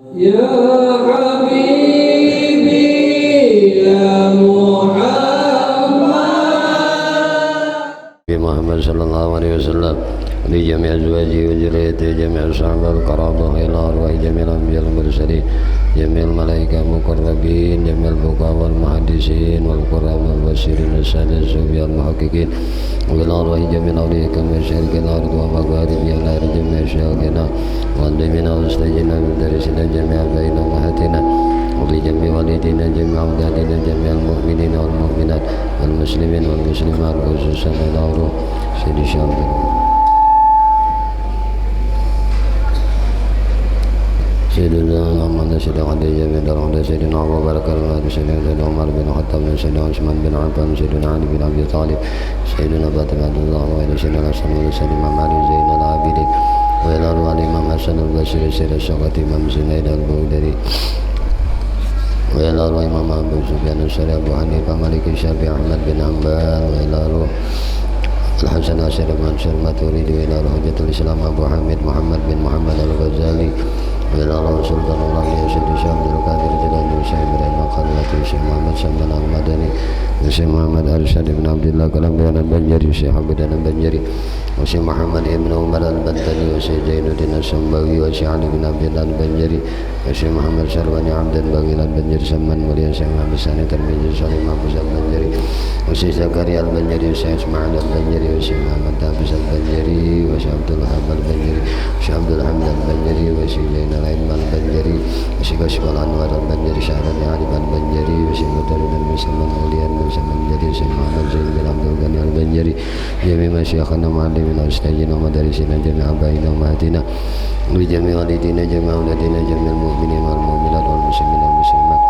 يا حبيبي يا محمد صلى الله عليه وسلم لجميع أزواجه وذريته جميع الصحابة القرابة إلى أرواح جميع الأنبياء والمرسلين جميع الملائكة المقربين جميع الفقهاء والمحدثين والقراء والمبشرين والسادة الصوفياء المحققين وإلى أرواح جميع أوليائك مشارق الأرض ومغاربها إلى جميع شيوخنا وعلمنا واستجنا بدرسنا جميع بين أمهاتنا ولجميع والدينا جميع أولادنا جميع المؤمنين والمؤمنات والمسلمين والمسلمات خصوصا إلى روح سيدي شامل سيدنا محمد سيدنا خديجة بنت الرحمن سيدنا أبو بكر سيدنا عمر بن الخطاب سيدنا عثمان بن عفان سيدنا علي بن أبي طالب سيدنا فاطمة الله وإلى سيدنا الحسن وسيدنا محمد زين العابدين وإلى أرواح الإمام حسن البصري سيدنا الشيخ إمام زنيد البغدادي وإلى أرواح إمام أبو سفيان الثوري أبو حنيفة مالك الشافعي أحمد بن حنبل وإلى أرواح الحسن عشر منصور الماتريدي وإلى أرواح حجة الإسلام أبو حامد محمد بن محمد الغزالي وإلى أرواح سلطان الله سيد الشيخ عبد القادر الجيلاني والشيخ إبراهيم الخليلي والشيخ محمد سلمان المدني والشيخ محمد أرشد بن عبد الله كلام البنجري والشيخ عبدان البنجري والشيخ محمد بن عمر البنتلي والشيخ زين الدين السنبوي والشيخ علي بن عبد الله البنجري والشيخ محمد شرواني عبد الباقي البنجري سمان ولي الشيخ محمد ساني ترمذي صالح محفوظ البنجري والشيخ زكريا البنجري والشيخ اسماعيل البنجري والشيخ محمد حافظ البنجري والشيخ عبد الوهاب البنجري والشيخ عبد الحمد البنجري والشيخ زين العلم البنجري والشيخ اشرف الانوار البنجري شعراني علي البنجري والشيخ مدرب المسلم ولي المسلم البنجري والشيخ محمد زين بن عبد الغني البنجري جميع مشايخنا معلمنا واستاذنا ومدرسنا جميع ابائنا وامهاتنا لجميع والدينا جميع اولادنا جميع المؤمنين والمؤمنات والمسلمين والمسلمات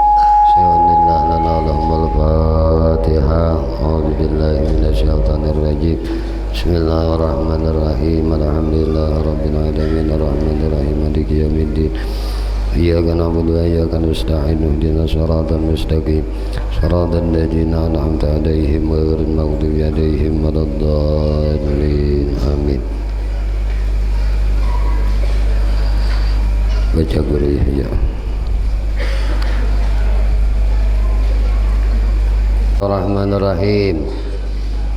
سبحان الله لنا لهم الفاتحه اعوذ بالله من الشيطان الرجيم بسم الله الرحمن الرحيم الحمد لله رب العالمين الرحمن الرحيم مالك يوم الدين إياك نعبد وإياك نستعين اهدنا الصراط المستقيم صراط الذين أنعمت عليهم غير المغضوب عليهم ولا الضالين آمين. Baca gurih ya. Bismillahirrahmanirrahim.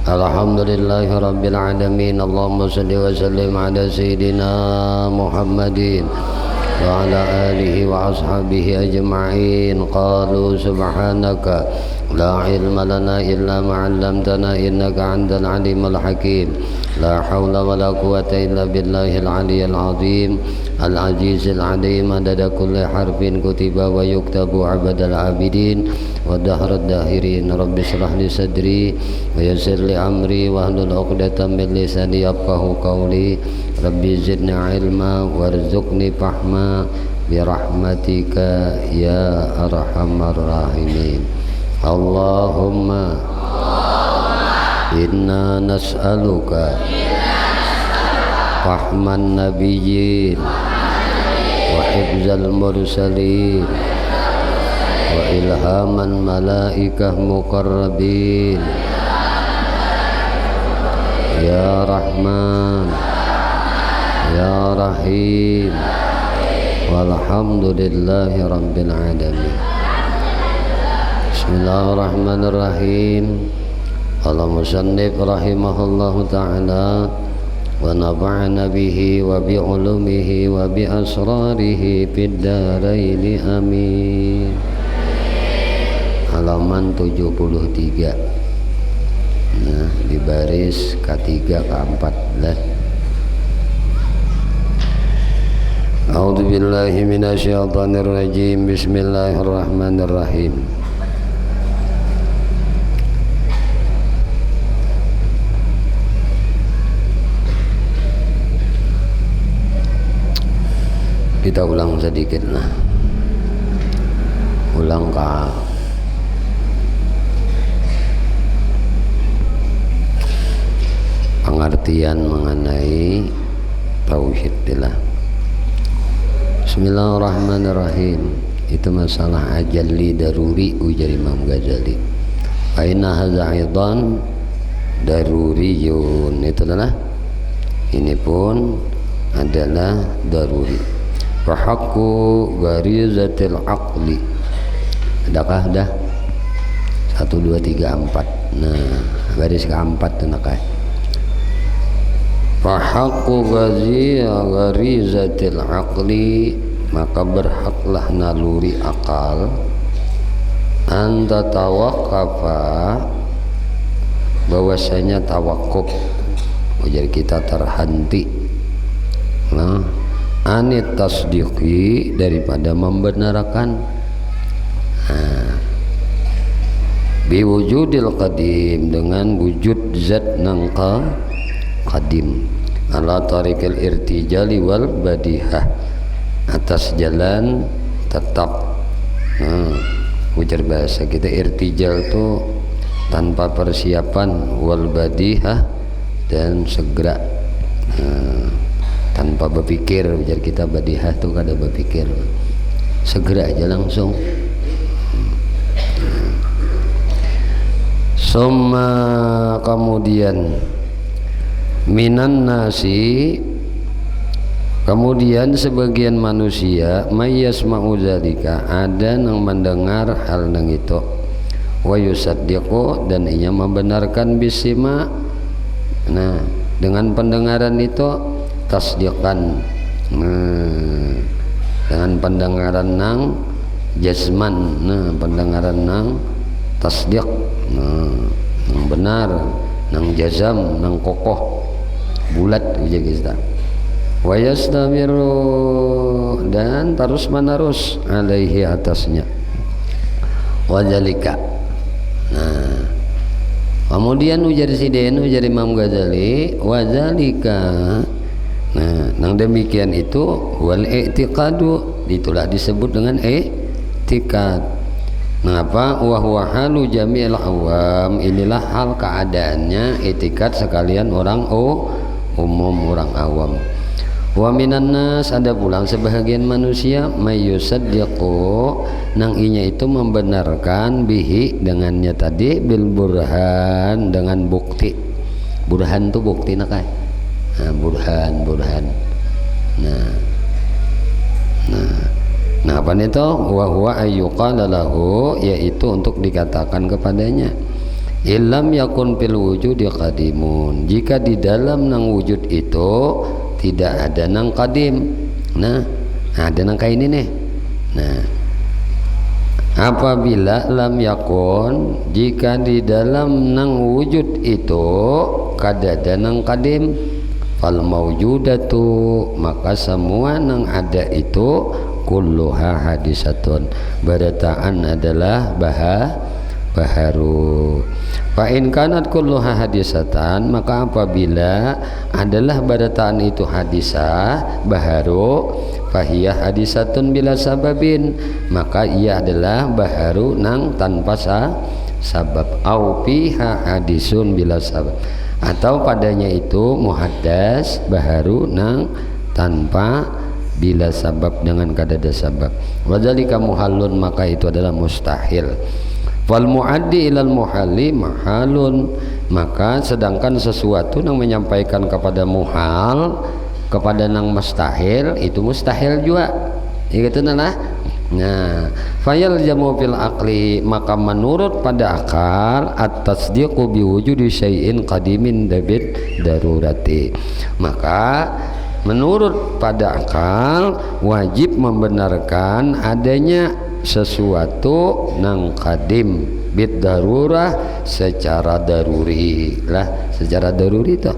Alhamdulillahi rabbil alamin. Allahumma salli wa sallim ala sayyidina Muhammadin wa ala alihi wa ashabihi ajma'in. Qalu subhanaka la ilma lana illa ma 'allamtana innaka antal alimul hakim. La hawla wa la quwwata illa billahil aliyyil azim al-azizil alim. Adada kulli harfin kutiba wa yuktabu abadal abidin wa dahrad dahirin. Rabbi shrah li sadri wa yassir li amri wa hlul 'uqdatam min lisani yafqahu qawli. Rabbi zidni ilma warzuqni fahma birahmatika ya arhamar rahimin. Allahumma inna nas'aluka fahman nabiyyin wa hifzal mursalin wa ilhaman malaikah muqarrabin ya Rahman ya Rahim walhamdulillahi rabbil alamin. Bismillahirrahmanirrahim. Qala musannif rahimahullahu ta'ala wa nafa'ana bihi wa bi ulumihi wa bi asrarihi fid dharain amin. Halaman 73. Nah, di baris K3 ke-14. A'udzu billahi minasyaitonir rajim. Bismillahirrahmanirrahim. Kita ulang sedikit lah. Ulang pengertian mengenai tauhid lah. Bismillahirrahmanirrahim. Itu masalah ajalli daruri ujar Imam Ghazali. Aina hadza aidan daruriyun. Itu adalah ini pun adalah daruri. wa haqqu gharizatil aqli. Adakah dah 1 2 3 4. Nah, baris keempat tuh nakai. Fa haqqu gharizatil aqli, maka berhaklah naluri akal anta tawaqqafa, bahwasanya tawakuf, jadi kita terhenti nah anit tasdiqi, daripada membenarkan biwujudil qadim, dengan wujud zat nang qadim, ala tariqil irtijali wal badihah, atas jalan tetap. Ujar bahasa kita irtijal tuh tanpa persiapan, wal badihah dan segera, tanpa berpikir. Ujar kita badihah tuh kada berpikir, segera aja langsung. Summa kemudian minan nasi, kemudian sebagian manusia mayyasma'u dzalika, ada yang mendengar hal nang itu, wa yusaddiqu, dan ia membenarkan bisima. Nah, dengan pendengaran itu tasdiqan, dengan pendengaran nang jazman, pendengaran nang tasdiq, nang benar, nang jazam, nang kokoh, bulat ujar kita. Wa yastamiru, dan terus menerus alaihi, atasnya. Wadzalika, nah kemudian ujar Siden, ujar Imam Ghazali, wadzalika, nah nang demikian itu wal i'tiqadu, itulah disebut dengan i'tiqad. Mengapa? Wa huwa halu jami'il awam, inilah hal keadaannya i'tiqad sekalian orang umum, orang awam. Wa minan nas, ada pulang sebahagian manusia mayyusaddiqu, nang inya itu membenarkan bihi, dengannya tadi, bil burhan, dengan bukti. Burhan itu bukti nakai. Nah, burhan. Nah apa itu? Wa huwa ayyuqala lahu, yaitu untuk dikatakan kepadanya, illam yakun fil wujudi qadimun, jika di dalam nang wujud itu tidak ada nang qadim. Nah, ada nang kayak ini nih. Nah, apabila lam yakun, jika di dalam nang wujud itu kada ada nang qadim, fal maujudatu, maka semua nang ada itu kulluha hadisatun, barataan adalah baharu. Fa in kanat kulluha hadisatan, maka apabila adalah barataan itu hadisah, baharu, fahiyah hadisatun bila sababin, maka ia adalah baharu nang tanpa sabab. Au fiha hadisun bila sabab, atau padanya itu muhaddas, baharu nang tanpa bila sabab, dengan kadada sabab. Wadzalika muhallun, maka itu adalah mustahil. Wal muaddi ilal muhalli mahalun, maka sedangkan sesuatu yang menyampaikan kepada muhal, kepada nang mustahil, itu mustahil juga. Itu nah. Nah, fayal jamu fil aqli, maka menurut pada akal at-tasdiqu biwujudi syai'in qadimin dabit darurati, maka menurut pada akal wajib membenarkan adanya sesuatu nang qadim bid darurah, secara daruri lah, secara daruri itu.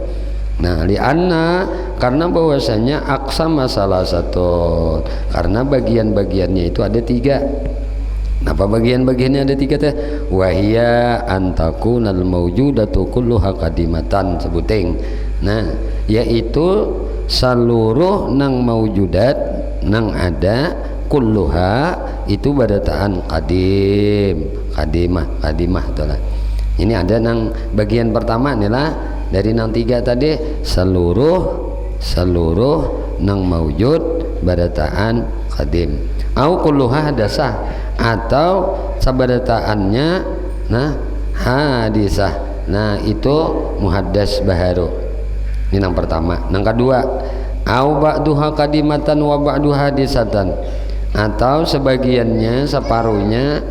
Nah, lianna, karena bahwasanya aksa masalah satu, karena bagian-bagiannya itu ada 3. Apa bagian-bagiannya ada 3 teh? Wahia antakunal maujudatu kulluha qadimatan, sebuting. Nah, yaitu seluruh nang maujudat, nang ada, kulluha itu barataan kadimah itulah. Ini ada nang bagian pertama inilah dari nang 3 tadi, seluruh nang maujud barataan qadim. Au kulluha hadasah, atau sabarataannya nah hadisah. Nah, itu muhaddas baharu. Ini yang pertama. Yang kedua, au ba'duha kadimatan wa ba'duha hadisatan, atau sebagiannya separuhnya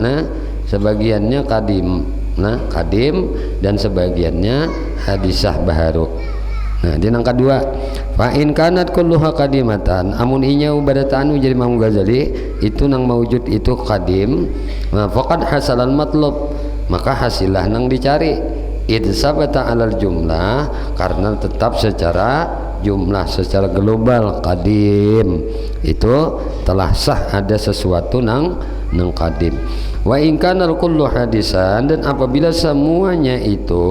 sebagiannya kadim dan sebagiannya hadisah baharu. Nah di nang kedua, fa in kanat kulluha kadimatan, amun inya ubadatan jadi Imam Ghazali itu nang maujud itu kadim, nah faqad hasalan matlub, maka hasilah nang dicari id sabata alal jumlah, karena tetap secara jumlah, secara global kadim itu telah sah ada sesuatu nang kadim. Wa in kana kullu hadisan, dan apabila semuanya itu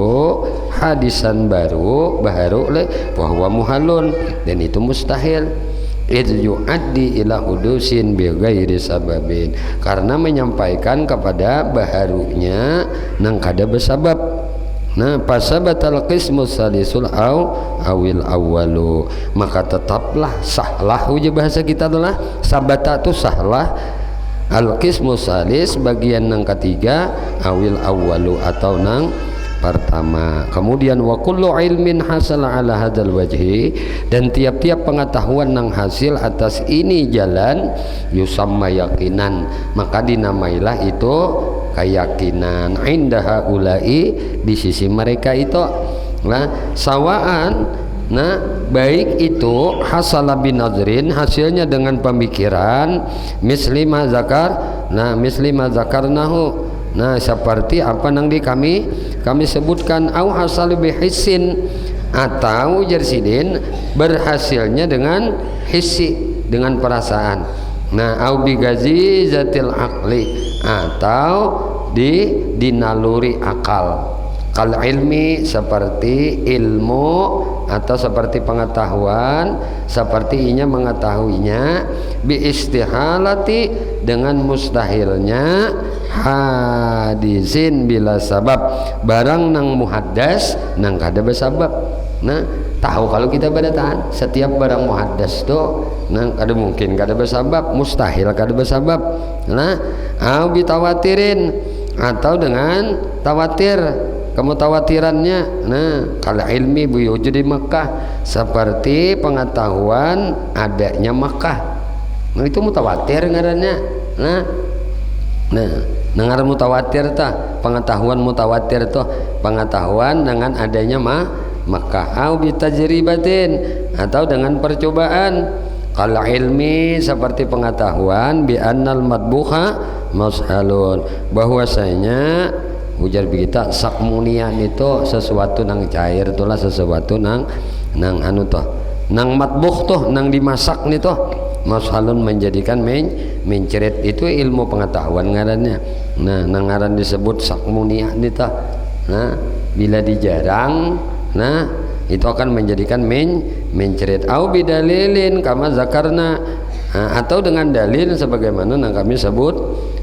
hadisan baru le bahwa muhalun, dan itu mustahil. Idh yu'addi ila hudusin bi ghairi sababin, karena menyampaikan kepada baharunya nang kada bersabab. Nah pasabatal qismu salisul awil awalu, maka tetaplah sahlah uji bahasa kita adalah sabata tu sahlah al qismu salis bagian nang ketiga awil awalu atau nang pertama. Kemudian wa kullu ilmin hasala ala hadzal wajhi, dan tiap-tiap pengetahuan nang hasil atas ini jalan yusamma yaqinan, maka dinamailah itu keyakinan indaha ulai di sisi mereka itu. Nah sawaan, nah baik itu hasala binadrin, hasilnya dengan pemikiran, mislima zakar, nah mislima zakarnahu, nah seperti apa nang di kami sebutkan, au hasal bihisin, atau jersidin berhasilnya dengan hissi, dengan perasaan. Nah au bigazi zatil aqli, atau di naluri akal. Kal ilmi seperti ilmu, atau seperti pengetahuan, seperti inya mengetahuinya, bi istihalati dengan mustahilnya, hadisin bila sabab, barang nang muhaddas nang kada bersabab. Nah tahu kalau kita badatan setiap barang muhaddas tuh nang kada mungkin kada bersabab, mustahil kada bersabab. Nah au bitawatirin, atau dengan tawatir, kemutawatirannya. Nah kalau ilmi buyujud di Makkah, seperti pengetahuan adanya Makkah, nah itu mutawatir ngarannya. Nah ngaran mutawatir tah, pengetahuan mutawatir tuh pengetahuan dengan adanya Makkah. Au bitajribatin, atau dengan percobaan. Kalau ilmi seperti pengetahuan bi annal madbuha mashalun, bahwasanya ujar kita sakmunian itu sesuatu nang cair, itulah sesuatu nang anu toh, nang matbuh toh, nang dimasak nih toh, mashalun menjadikan menceret, itu ilmu pengetahuan ngarannya. Nah nang ngaran disebut sakmunian nih toh. Nah bila dijarang, nah itu akan menjadikan menceret. Au bidalilin kama zakarna, atau dengan dalil sebagaimana yang kami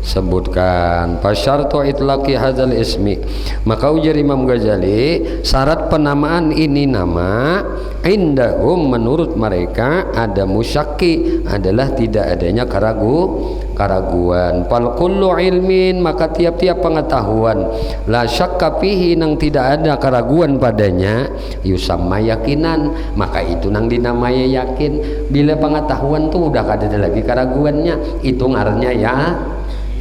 sebutkan. Fasyartu itlaqi hadzal ismi, maka ujar Imam Ghazali syarat penamaan ini nama indahum menurut mereka ada musyakki, adalah tidak adanya keraguan. Fal kullu ilmin, maka tiap-tiap pengetahuan la syakka fihi, nang tidak ada keraguan padanya, yusamma yakinan, maka itu nang dinamai yakin. Bila pengetahuan tuh udah kada ada lagi keraguannya, itu ngarannya ya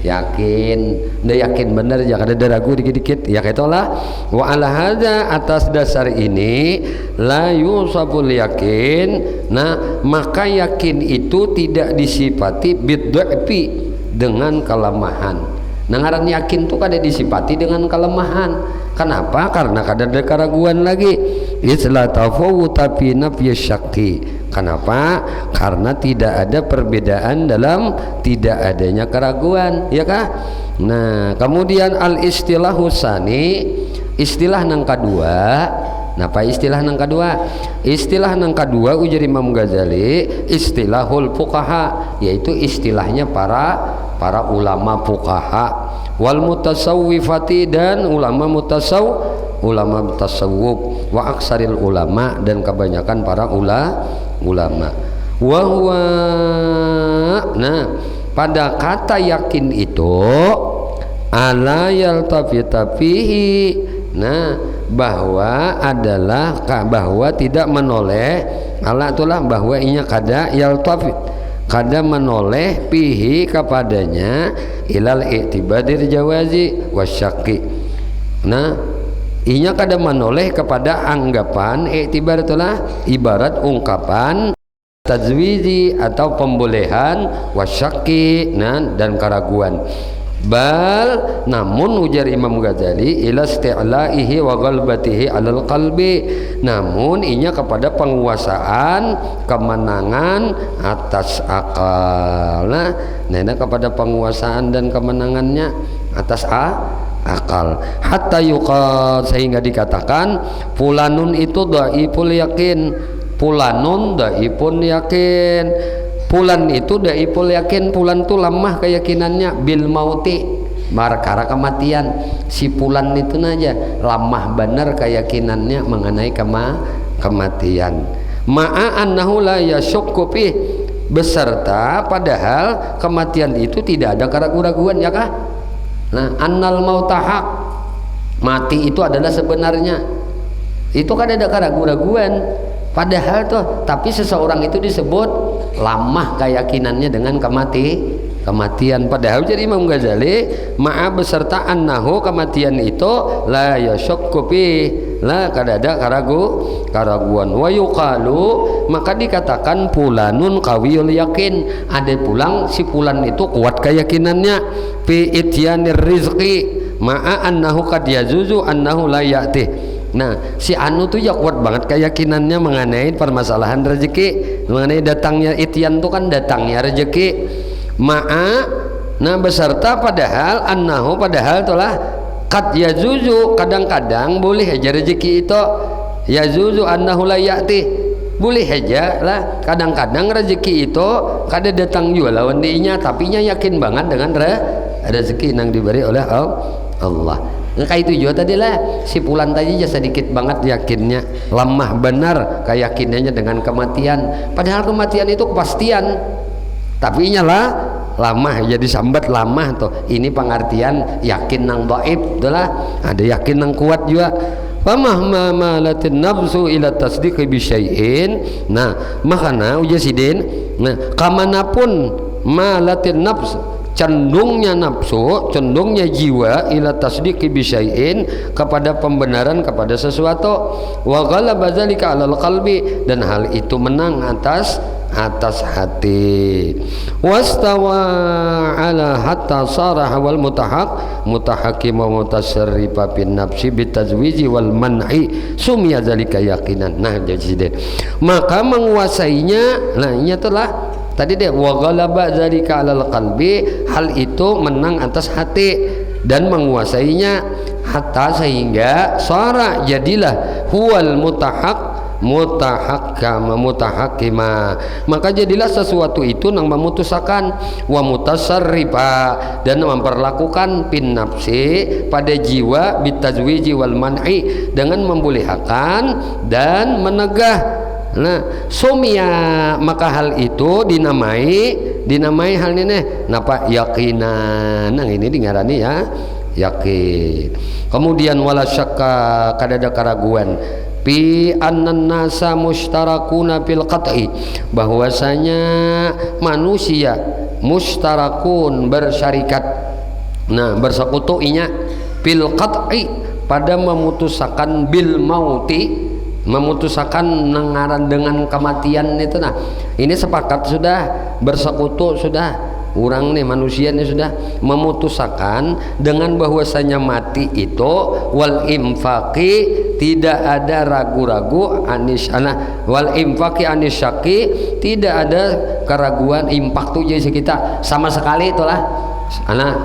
yakin. Nda yakin bener, jangan ada ragu dikit-dikit ya kaitolah. Wa ala hadza, atas dasar ini la yusabul yakin, nah maka yakin itu tidak disifati bid'afi, dengan kelemahan. Nah ngaran yakin tuh kada disifati dengan kelemahan. Kenapa? Karena kada ada keraguan lagi. Isla tafawuta fi nafyi syakki. Kenapa? Karena tidak ada perbedaan dalam tidak adanya keraguan, ya kah? Nah kemudian al istilahus sani, istilah nang kedua. Napa istilah nang kedua? Istilah nang kedua ujar Imam Ghazali istilahul fuqaha, yaitu istilahnya para ulama fuqaha, wal mutasawwifati, dan ulama mutasawwuf, wa aksaril ulama, dan kebanyakan para ulama. Wa huwa, nah pada kata yakin itu ala yaltafita fihi, nah bahwa adalah bahwa tidak menoleh ala itulah bahwa inya kada yaltafit kada menoleh pihi kepadanya ilal i'tibadir jawazi wasyaqi. Nah inya kada menoleh kepada anggapan i'tibar itulah ibarat ungkapan tajwizi atau pembolehan wasyaqi dan keraguan. Bal namun ujar Imam Ghazali ila isti'laihi wa ghalbatihi 'alal qalbi, namun inya kepada penguasaan kemenangan atas akal. Nah kepada penguasaan dan kemenangannya atas akal. Hatta yuqal sehingga dikatakan fulanun itu dhaiful yakin, fulanun dhaifun yakin. Pulan itu daiful yakin, pulan itu lemah keyakinannya bil mauti perkara kematian. Si pulan itu aja lemah benar keyakinannya mengenai kematian. Ma'a annahu la yasyukku fih, beserta padahal kematian itu tidak ada keraguan-raguan ya kah? Nah, annal mautahak, mati itu adalah sebenarnya. Itu kan ada keraguan-raguan. Padahal tuh, tapi seseorang itu disebut lamah keyakinannya dengan kematian. Padahal jadi Imam Ghazali ma'a beserta annahu kematian itu la yasyukku fi, la kada ada keraguan. Wa yuqalu maka dikatakan fulanun qawiyul yakin, ada pulang si fulan itu kuat keyakinannya fi ityanir rizqi ma'a annahu qad yazuzu annahu la ya'ti. Nah si anu tuh ya kuat banget keyakinannya mengenai permasalahan rezeki, mengenai datangnya itian tuh kan datangnya rezeki. Ma'a nah beserta padahal annahu padahal itulah qad yazuzu kadang-kadang boleh aja rezeki itu yazuzu annahu la ya'ti, boleh aja lah kadang-kadang rezeki itu kada datang juga lawan dinya, tapi nya yakin banget dengan rezeki yang diberi oleh Allah. Kayak itu juga tadi lah si pulan tadi aja sedikit banget yakinnya, lemah benar keyakinannya dengan kematian. Padahal kematian itu kepastian, tapi nyala lama jadi sambat lama tuh. Ini pengertian yakin nang dhaif, itulah ada yakin nang kuat juga. Famahma malatin nafsu ila tasdiqi bi syai'in. Nah makana ujasidin, nah kamanapun malatin nafsu cenderungnya nafsu, cenderungnya jiwa ila tasdiqi bi syai'in kepada pembenaran kepada sesuatu, wa ghalaba dzalika 'alal qalbi, dan hal itu menang atas hati. Wastawa ala hatta sarah wal mutahakkim wa mutasarrifa bin nafsi bitazwiji wal man'i sumya dzalika yaqinan. Nah jadi maka menguasainya, nah ini telah tadi deh wa ghalaba dzalika 'alal qalbi, hal itu menang atas hati dan menguasainya hatta sehingga sara jadilah huwal mutahakkima, maka jadilah sesuatu itu yang memutuskan wa mutasarrifa dan memperlakukan pin nafsi pada jiwa bitazwiji wal man'i dengan membolehkan dan menegah. Nah sumia maka hal itu dinamai hal ini napa yakinan. Nah ini dingarani ya yakin. Kemudian wala syakka kada ada keraguan fi annan nasa mustarakuna fil qat'i, bahwasanya manusia mustarakun bersyarikat, nah bersekutu inya fil qat'i pada memutuskan bil mauti, memutuskan nengaran dengan kematian itu. Nah ini sepakat sudah bersekutu sudah orang nih manusia ini sudah memutuskan dengan bahwasanya mati itu wal infaqi tidak ada ragu-ragu anisana wal infaqi anisyaqi tidak ada keraguan impak tuh jadi kita sama sekali itulah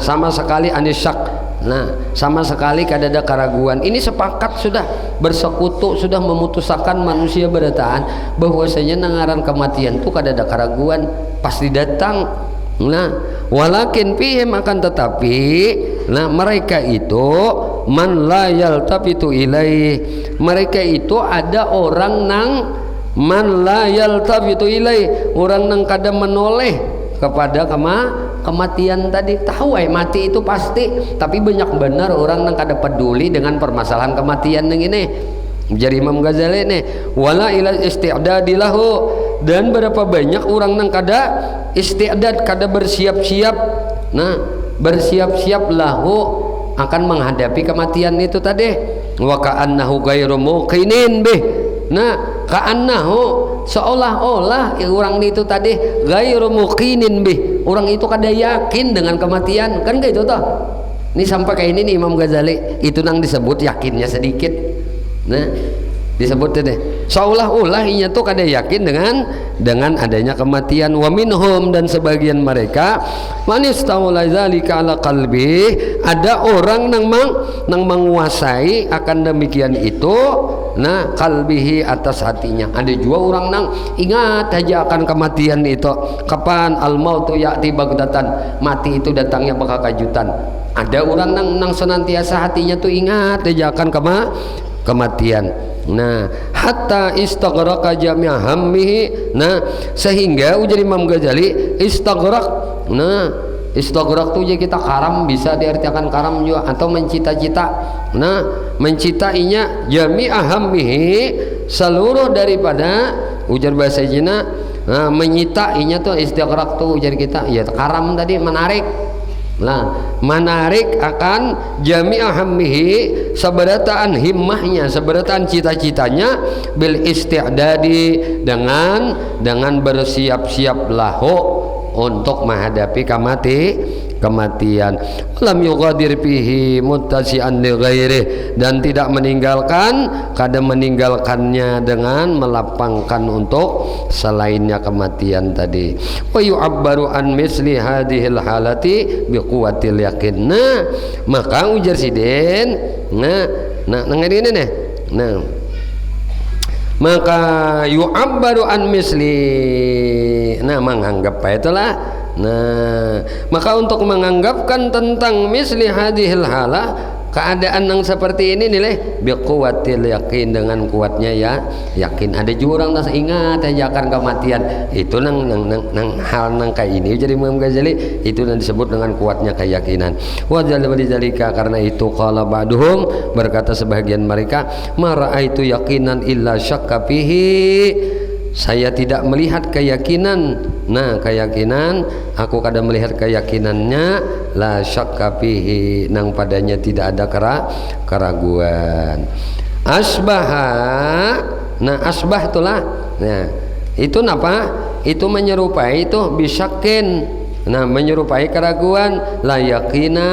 sama sekali anisyak. Nah sama sekali kada ada keraguan. Ini sepakat sudah bersekutu sudah memutuskan manusia berdataan bahwasanya nangaran kematian itu kada ada keraguan pasti datang. Nah walakin fihim akan tetapi nah mereka itu man la yaltafitu ilaih, mereka itu ada orang nang man la yaltafitu ilaih, orang nang kada menoleh kepada kematian tadi. Tahu mati itu pasti, tapi banyak benar orang yang kada peduli dengan permasalahan kematian yang ini. Jadi Imam Ghazali nih, wala ila isti'dadilahu, dan berapa banyak orang yang kada isti'dad, kada bersiap-siap. Nah, bersiap-siap lahu akan menghadapi kematian itu tadi. Wa ka'annahu ghairu muqinin bih. Nah, ka'annahu seolah-olah orang itu tadi ghairu muqinin bih. Orang itu kada yakin dengan kematian. Kan kayak itu toh. Ini sampai kayak ini nih Imam Ghazali, itu nang disebut yakinnya sedikit. Nah, disebut deh seolah-olah inya tuh kada yakin dengan adanya kematian. Wa minhum, dan sebagian mereka man istawla zalika ala qalbi, ada orang nang menguasai akan demikian itu, nah qalbihi, atas hatinya. Ada juga orang nang ingat aja akan kematian itu. Kapan al mautu ya'ti bagdatan, mati itu datangnya bakal kajutan. Ada orang nang senantiasa hatinya tuh ingat aja akan kematian. Nah, hatta istaghraqa jami'a hammihi. Nah, sehingga ujar Imam Ghazali istaghraq. Nah, istaghraq tuh jadi kita karam, bisa diartikan karam juga, atau mencita-cita. Nah, mencitainya jami'a hammihi, seluruh daripada ujar bahasa Cina. Nah, menyitainya tuh istighraq tuh ujar kita ya karam tadi, menarik. Nah, menarik akan jami'ah hammihi, seberataan himmahnya, seberataan cita-citanya, bil isti'dadi, dengan bersiap-siap lahu untuk menghadapi kematian. Lam yughadir fihi muttasi'an li ghairi, dan tidak meninggalkan, kada meninggalkannya dengan melapangkan untuk selainnya kematian tadi. Wa yu'abbaru an misli hadhil halati biquwwatil yakin. Nah, maka ujar sidin, nah ngene nih. Nah, maka yu'abbaru an misli, nah menganggap itulah. Nah, maka untuk menganggapkan tentang misli hadhil halah, keadaan yang seperti ini nilai biquwatil yakin, dengan kuatnya ya yakin. Ada juga orang tak ingat aja akan kematian, itu nang hal nang kayak ini jadi Imam Ghazali itu yang disebut dengan kuatnya keyakinan. Wa dzalika, karena itu qala ba'duhum, berkata sebagian mereka, ma ra'aitu yaqinan illa syakka fihi, saya tidak melihat keyakinan. Nah, keyakinan aku kadang melihat keyakinannya, la syakka fihi, nang padanya tidak ada keraguan. Asbaha, nah asbah itulah, nah itu apa? Itu menyerupai itu bisyakin, nah menyerupai keraguan. La yakina,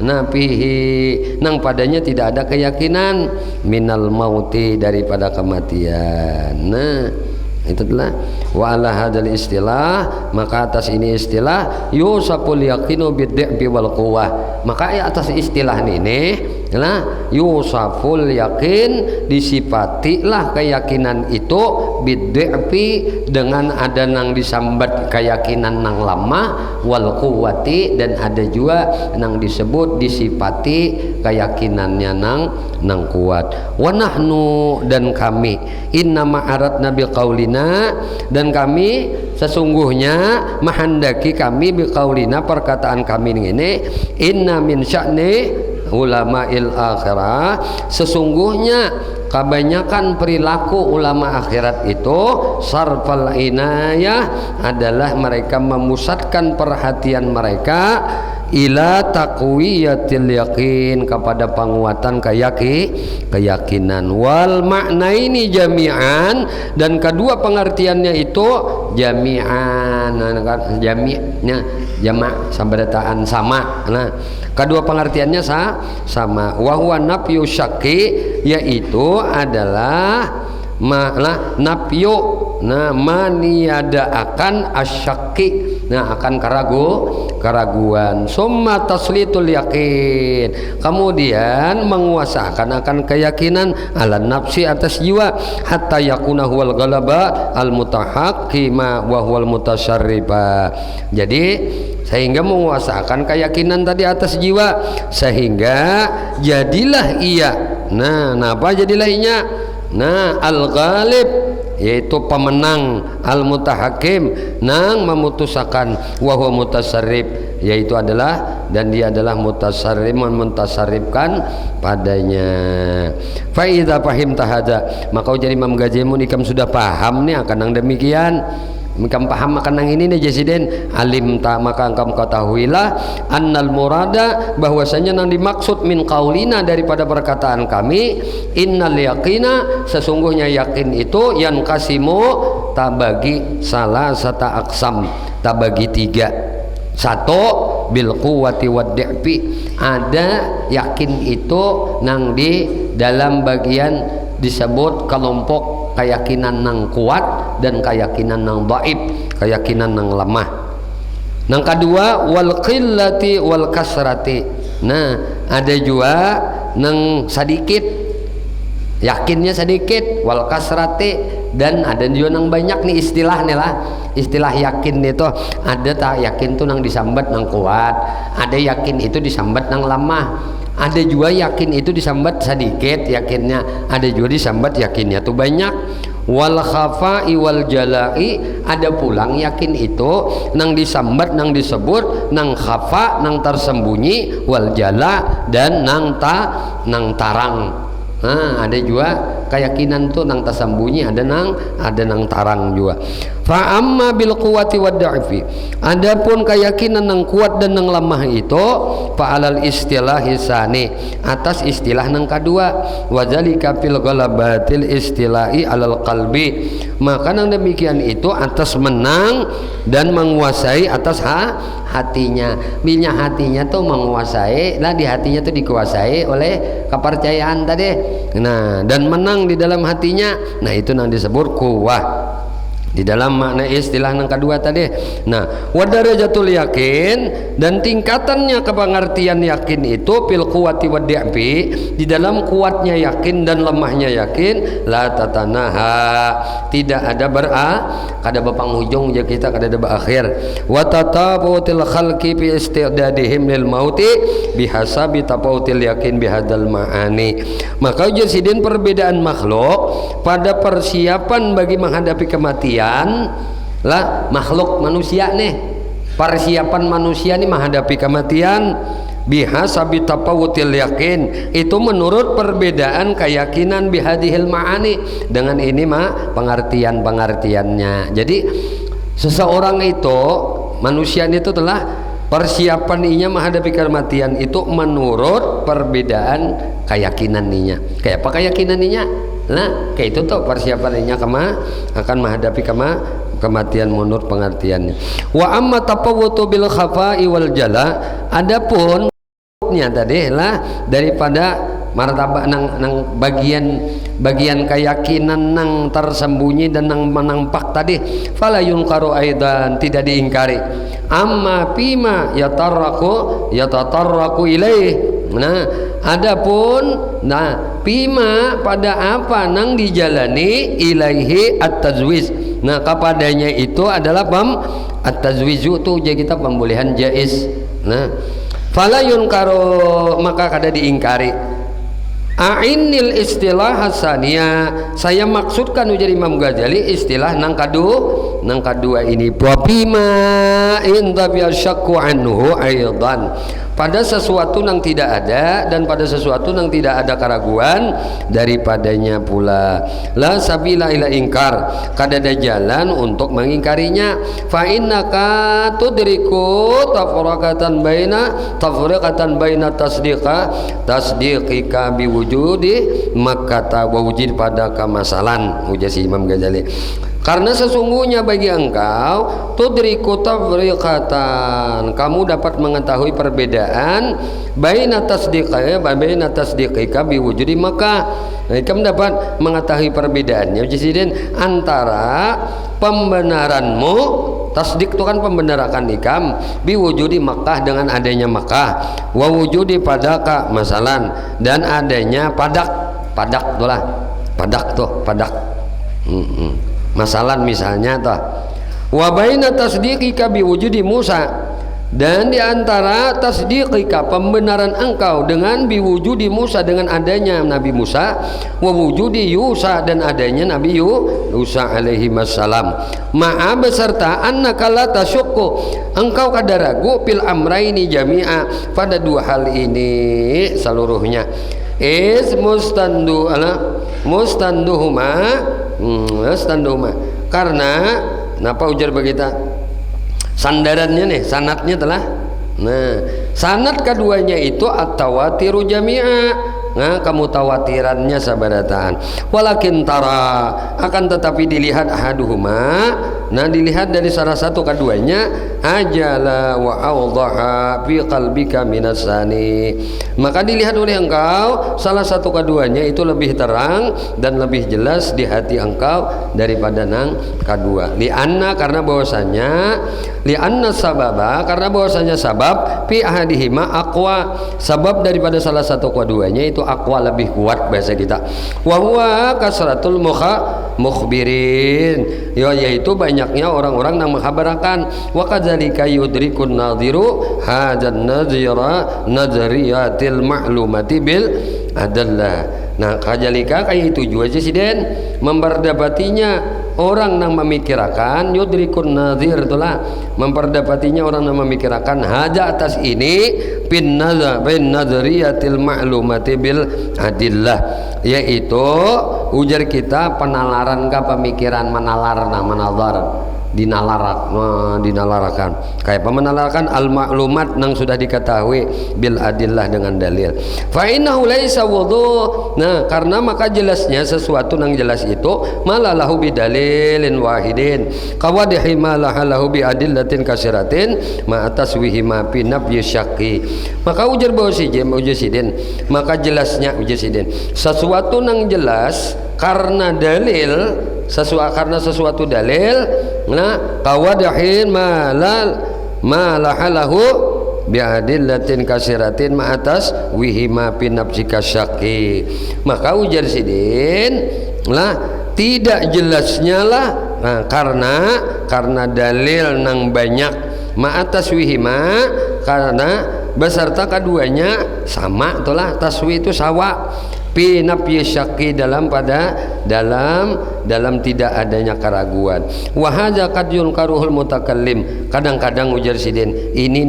nah fihi, nang padanya tidak ada keyakinan, minal mauti, daripada kematian. Nah, itu adalah wa ala hadzal istilah, maka atas ini istilah yusaful yaqinu bid-di'bi wal quwwah. Maka atas istilah ini lah yusaful yakin, disifatilah keyakinan itu bid-di'bi, dengan ada nang disambat keyakinan nang lama, wal quwwati, dan ada juga nang disebut disifati keyakinannya nang kuat. Wa nahnu, dan kami, innama aradna biqaulina, dan kami sesungguhnya menghendaki kami biqaulina, perkataan kami ini, inna min sya'ni ulama'il akhirah, sesungguhnya kebanyakan perilaku ulama akhirat itu sarfal inayah, adalah mereka memusatkan perhatian mereka ila taqwiyatil yakin, kepada penguatan keyakinan, wal makna ini jami'an, dan kedua pengertiannya itu jami'an, jami'nya jamak sabarataan sama. Nah, kedua pengertiannya sama. Wa huwa nafyu syakki, yaitu adalah nafyu, nah maniada akan asyaki, nah akan keraguan. Summa taslitul yakin, kemudian menguasakan akan keyakinan ala nafsi, atas jiwa, hatta yakuna huwal ghalaba al mutahaqqima wa huwal mutasyarriba. Jadi sehingga menguasakan keyakinan tadi atas jiwa, sehingga jadilah ia, nah apa jadilah inya, nah al-ghalib, yaitu pemenang, al mutahakim nang memutusakan, wa huwa mutasarrif yaitu adalah dan dia adalah mutasarrif mentasarrifkan padanya. Fa idza fahimta hadza maka ujar Imam Ghazali ikam sudah paham nih akan yang demikian. Engkau paham akan yang ini nih Jasiden, alim tak maka engkau ketahuilah annal murada bahwasanya yang dimaksud min qaulina daripada perkataan kami, innal yaqina sesungguhnya yakin itu yang kasimu tabagi salah sata aksam tabagi tiga. Satu bil quwwati wad di'fi, ada yakin itu nang di dalam bagian disebut kelompok keyakinan nang kuat dan keyakinan nang dhaif, keyakinan nang lemah. Nang kedua wal qillati wal kasrati. Nah, ada juga nang sedikit yakinnya sedikit, wal kasrati, dan ada juga nang banyak nih istilahnya lah. Istilah yakin itu ada tak yakin tuh nang disambat nang kuat, ada yakin itu disambat nang lemah. Ada juga yakin itu disambat sedikit yakinnya, ada juga disambat yakinnya tuh banyak. Wal khafa'i wal jala'i, ada pulang yakin itu nang disambat nang disebut nang khafa nang tersembunyi, wal jala dan nang tarang. Nah, ada juga keyakinan tuh nang tersembunyi, ada nang tarang juga. Fa amma bil quwwati wad da'fi, adapun keyakinan nang kuat dan nang lemah itu fa alal istilahi sani, atas istilah nang kedua, wa zalika fil ghalabatil istilahi alal qalbi, maka nang demikian itu atas menang dan menguasai atas hatinya. Bilnya hatinya tuh menguasai, lah di hatinya tuh dikuasai oleh kepercayaan tadi. Nah, dan menang di dalam hatinya, nah itu nang disebut kuwah di dalam makna istilah yang kedua tadi. Nah, wadarajatul yakin, dan tingkatannya kepengertian yakin itu fil quwwati wad di'fi, di dalam kuatnya yakin dan lemahnya yakin, la tatanaha, tidak ada kada berpenghujung ya kita kada ada berakhir. Wa tatabutil khalqi fi istidadihim lil mauti bihasabi tafautil yakin bihadzal ma'ani. Maka jasidin perbedaan makhluk pada persiapan bagi menghadapi kematian lah, makhluk manusia nih, persiapan manusia nih menghadapi kematian bihasabi tafawutil yakin, itu menurut perbedaan keyakinan bihadihil ma'ani, dengan ini mah pengertiannya. Jadi seseorang itu manusia itu telah persiapan inya menghadapi kematian itu menurut perbedaan keyakinan inya. Kayak apa keyakinan inya? Nah, kayak itu tuh persiapannya akan menghadapi kematian menurut pengertiannya. Wa amma tafawutu bil khafa'i wal jala, adapun nya tadi lah daripada martabak nang bagian keyakinan nang tersembunyi dan nang menampak tadi, fala yunkaru aidan, tidak diingkari. Amma pima yatatarraku ilaih. Nah, adapun pima pada apa nang dijalani ilaihi at-tazwiz. Nah, kepadanya itu adalah at-tazwizu tuh jadi kita pembolehan jaiz. Nah, fala yunkaru, maka kada diingkari. A'inil istilah hasaniyah, saya maksudkan ujar Imam Ghazali istilah nang kedua ini, wabima inta biasyakku anhu aidan, pada sesuatu yang tidak ada dan pada sesuatu yang tidak ada keraguan daripadanya pula. La sabila ila ingkar, kada ada jalan untuk mengingkarinya. Fa innaka tudriku tafriqatan baina tasdiqika biwujudi makkata wa wujud pada kamasalan, ujar si Imam Ghazali. Karena sesungguhnya bagi engkau tudriku tafriqatan, kamu dapat mengetahui perbedaan baina tasdiqika biwujudi Makkah. Nah, kamu dapat mengetahui perbedaannya Presiden antara pembenaranmu, tasdik itu kan pembenarakan ikam, biwujudi Makkah dengan adanya Makkah, wa wujudi padaka masalan, dan adanya padak itulah padak masalan misalnya toh, wa baina tasdiqika biwujudi Musa, Dan di antara tasdiqika, pembenaran engkau dengan biwujudi Musa, dengan adanya Nabi Musa, wa wujudi Yusa, dan adanya Nabi Yusa alaihi wassalam, ma'a beserta annaka la tasyukku, engkau kada ragu fil amraini jami'a, pada dua hal ini seluruhnya. Is mustanduhuma karena napa ujar begitu sandarannya nih, sanatnya telah. Nah, sanat keduanya itu at-tawatiru jami'a, nah kemutawatirannya sabarataan. Walakin tara, akan tetapi dilihat ahaduhuma, nah dilihat dari salah satu keduanya, ajala wa awdaha fi qalbika minasani, maka dilihat oleh engkau salah satu keduanya itu lebih terang dan lebih jelas di hati engkau daripada nang kedua. Lianna, karena bahwasanya, lianna sababa, karena bahwasanya sabab fi ahadihima aqwa, sabab daripada salah satu keduanya itu aqwa, lebih kuat bahasa kita. Wa huwa kasratul mukhbirin, yaitu banyaknya orang-orang yang mengkhabarkan. Wa kadzalika yudrikun nadhiru hadan nazriyatil ma'lumati bil adallah. Nah, kajalika kayak itu juga sih den memperdapatinya orang yang memikirkan, yudrikun nazir itulah memperdapatinya orang yang memikirkan haja atas ini bin nazriyatil ma'lumati bil adillah, yaitu ujar kita penalaran ke pemikiran, menazar dinalarakan kayak pemenalarkan al maklumat yang sudah diketahui bil adillah dengan dalil. Fa innahu laisa wudhu, nah karena maka jelasnya sesuatu yang jelas itu malalahu bidalilin wahidin qawadihi malalahu bi adillatin kasiratin ma ataswihi ma fi nafyi syaqi. Maka ujar bahwa ujasidin, maka jelasnya ujasidin sesuatu yang jelas karena dalil, karena sesuatu dalil, nah qawadahin malahalahu biadillatin kasiratin ma atas wihima pinapsika syaki. Maka ujar sidin lah tidak jelasnya lah, nah, karena dalil nang banyak ma atas wihima, karena beserta keduanya sama itulah taswi itu sawa fi nafyi syaqi, dalam tidak adanya keraguan. Wa hadza qad yunkaruhul mutakallim, kadang-kadang ujar sidin ini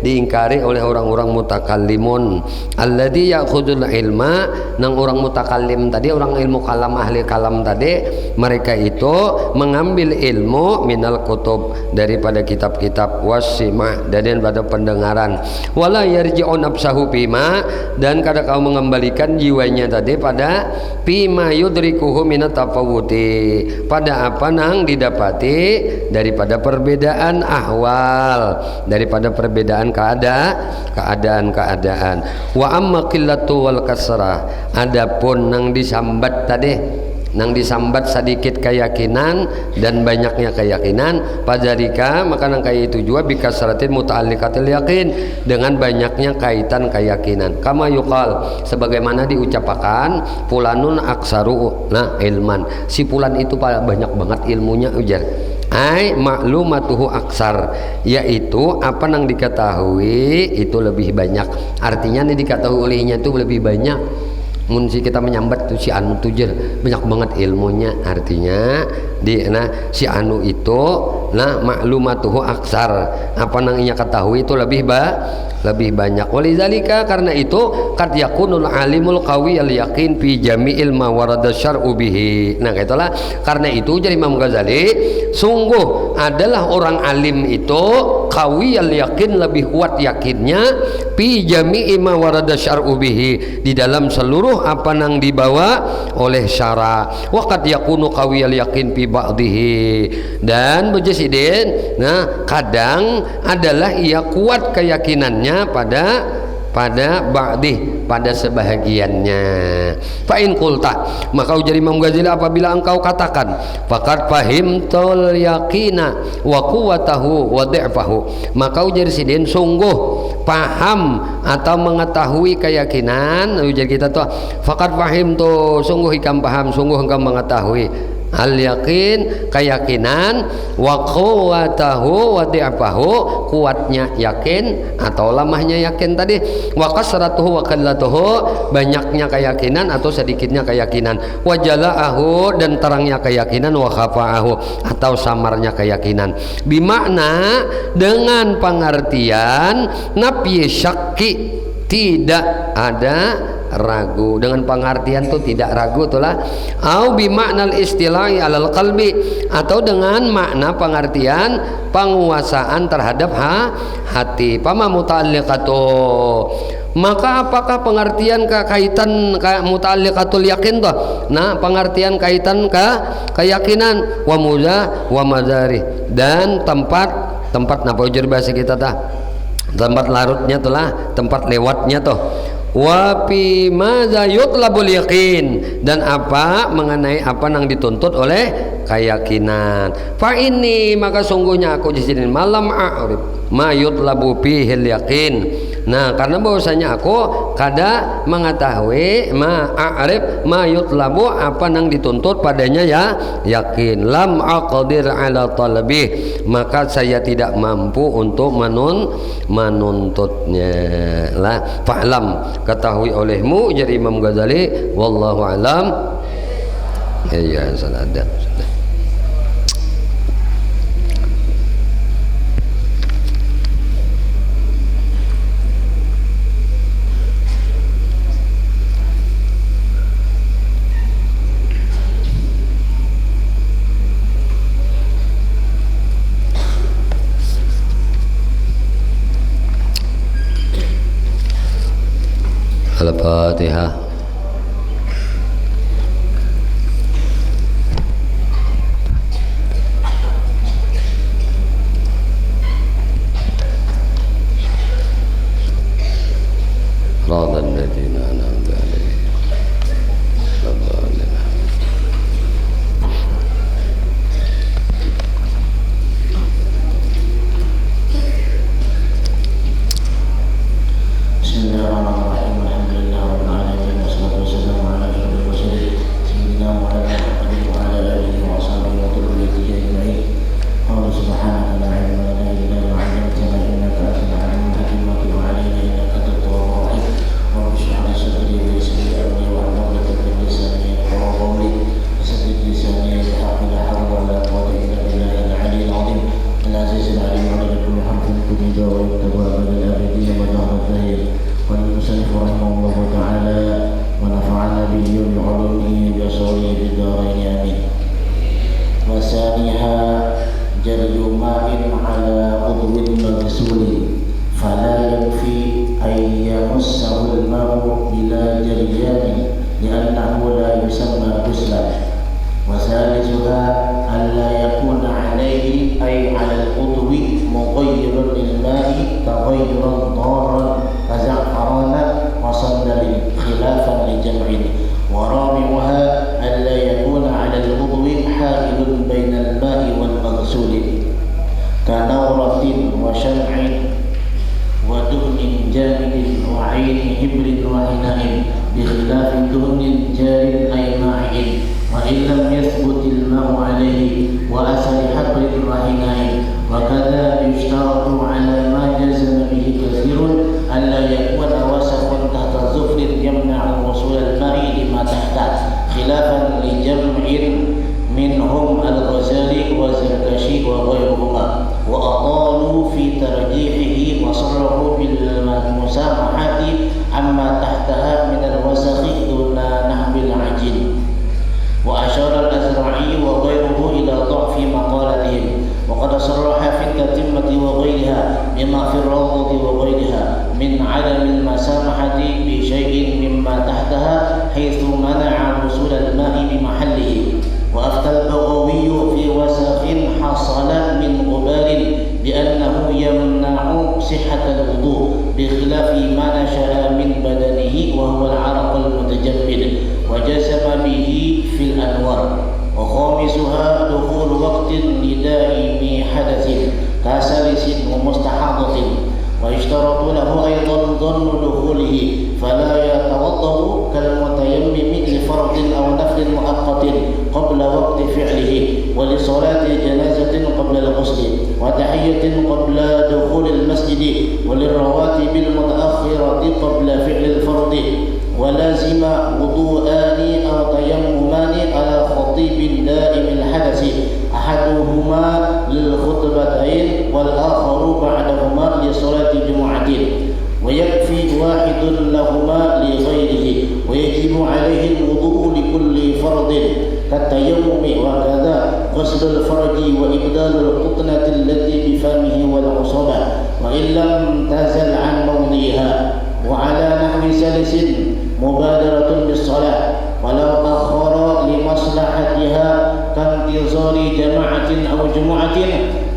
diingkari oleh orang-orang mutakallimun alladzi ya'khudul ilma, nang orang mutakallim tadi, orang ilmu kalam, ahli kalam tadi, mereka itu mengambil ilmu minal kutub, daripada kitab-kitab, wasima, dan pada pendengaran, wala yarji'u nafsahu bima, dan kada kau mengembalikan jiwanya tadi pada bima yudrikuhu minat tafawuti, pada apa nang didapati daripada perbedaan ahwal, daripada perbedaan keadaan. Wa amma qillatu wal kasrah, adapun nang disambat tadi, nang disambat sedikit keyakinan dan banyaknya keyakinan, pajarika, maka nang kayak itu juga bikasratin muta'alliqatil yakin, dengan banyaknya kaitan keyakinan. Kama yuqal, sebagaimana diucapkan fulanun aksaru nah ilman, si fulan itu banyak banget ilmunya, ujar ai maklumatuhu aksar, yaitu apa yang diketahui itu lebih banyak, artinya yang diketahui olehnya itu lebih banyak. Si kita menyambat tuh si anu tuh banyak banget ilmunya, artinya si anu itu nah maklumatuhu aksar, apa yang ia ketahui itu lebih banyak. Walizalika, karena itu qad yakunul alimul qawiyal yakin fi jami'il ma warada syar'u bihi. Nah itulah karena itu jadi Imam Ghazali sungguh adalah orang alim itu qawiyal yakin, lebih kuat yakinnya fi jami'i ma warada syar'u bihi, di dalam seluruh apa yang dibawa oleh syara. Wa qad yakunu qawiyal yakin fi ba'dihi, dan bejasidin nah kadang adalah ia kuat keyakinannya pada ba'dih, pada sebahagiannya. Fa in qulta, maka ujar Imam Ghazali apabila engkau katakan faqad fahimtul yaqina wa quwwatahu wa dha'fahu, maka ujar sidin sungguh paham atau mengetahui keyakinan, ujar kita tuh faqad fahimtu, sungguh ikam paham, sungguh engkau mengetahui al yakin keyakinan, wa quwwatahu wa di'afahu kuatnya yakin atau lamahnya yakin tadi, wa kasratuhu wa qallatuhu banyaknya keyakinan atau sedikitnya keyakinan, wa jala'ahu dan terangnya keyakinan, wa khafa'ahu atau samarnya keyakinan. Bimakna dengan pengertian nafi syakki tidak ada ragu, dengan pengertian tuh tidak ragu itulah, au bimaknal istilahi alal qalbi atau dengan makna pengertian penguasaan terhadap hati. Pama muta'alliqatu, maka apakah pengertian kaitan muta'alliqatul yakin tuh? Nah, pengertian kaitan keyakinan, wa muza wa madari, dan tempat napa ujar bahasa kita tah, tempat larutnya telah, tempat lewatnya tuh. Wa fi madza yutlabul yaqin, dan apa mengenai apa yang dituntut oleh keyakinan. Fa ini maka sungguhnya aku di sini malam a'rif ma yutlabu fihil yaqin. Nah, karena bahwasanya aku kada mengetahui ma'arif ma yutlabu apa yang dituntut padanya ya yakin. Lam aqdir ala talabi, maka saya tidak mampu untuk menuntutnya. Lah fa'lam, ketahui olehmu jadi Imam Ghazali, wallahu alam. Ya sudah. Al-Fatihah. Radha alladziina an'amta 'alaihim ghairil Bismillahirrahmanirrahim. Alhamdulillah rabbil alamin, wassalatu wassalamu ala asyrofil mursalin sayyidina Muhammadin wa ala alihi wa sahbihi wa dhurriyyatihi ajma'in. Allah subhanahu la ilma lana illa ma 'allamtana innaka antal alimul hakim wa tub 'alaina innaka antat tawwabur rahim. Rabbi shrah li sadri wa yassir li amri wahlul 'uqdatam min lisani yafqahu qawli. Saddid lisani bihaqqi la hawla wa la quwwata illa billahil 'aliyyil 'azim. Al-'azizil 'alim 'ala kulli harfin kutiba wa yuktaba abadal abidin wa da'wa zahir. والمصنف رحمه الله تعالى ونفعنا به بعلومه بأسراره في الدارين آمين. وثانيها جلد ماء على عضو مغسول فلا يكفي أن يمسه الماء بلا جريان لأنه لا يسمى غسلا. وثالثها ألا يكون عليه أي على العضو مغير للماء تغيرا ضارا كزعفران وصندل خلافا لجمع. ورابعها ألا يكون على العضو حائل بين الماء والمغسول كنورة وشمع ودهن جامد وعين هبر وحناء بخلاف دهن جار أي ماء. وإن لم يثبت الماء عليه وأثر حبر وحناء. وكذا يشترط على ما جزم به كثير ألا يكون وسخ تحت الظفر يمنع وصول الماء لما تحته خلافا لجمع منهم الغزالي والزركشي وغيرهما وأطالوا في ترجيحه وصرحوا بالمسامحة عما تحتها من الوسخ دون نحو العجين. وأشار الأزرعي وغيره إلى ضعف مقالتهم وقد صرح في التتمة وغيرها بما في الروضة وغيرها من عدم المسامحة بشيء مما تحتها حيث منع وصول الماء بمحله. وأفتى البغوي في وسخ حصل من غبار بأنه يمنع صحة الوضوء بخلاف ما نشأ من بدنه وهو العرق المتجمد وجزم به في الأنوار. وخامسها دخول وقت لدائم حدث كسلس ومستحاضة ويشترط له أيضا ظن دخوله فلا يتوضأ كالمتيمم لفرض أو نفل مؤقت قبل وقت فعله ولصلاة جنازة قبل الغسل وتحية قبل دخول المسجد وللرواتب المتأخرة قبل فعل الفرض ولازم وضوءان أو تيممان على خطيب دائم الحدث أحدهما للخطبتين والآخر بعدهما لصلاة جمعة ويكفي واحد لهما لغيره ويجب عليه الوضوء لكل فرض كالتيمم وكذا غسل الفرج وإبدال القطنة التي بفمه والعصبة وإن لم تزل عن موضعها وعلى نحو سلس مبادرة بالصلاة ولو أخر لمصلحتها كانتظار جماعة أو جمعة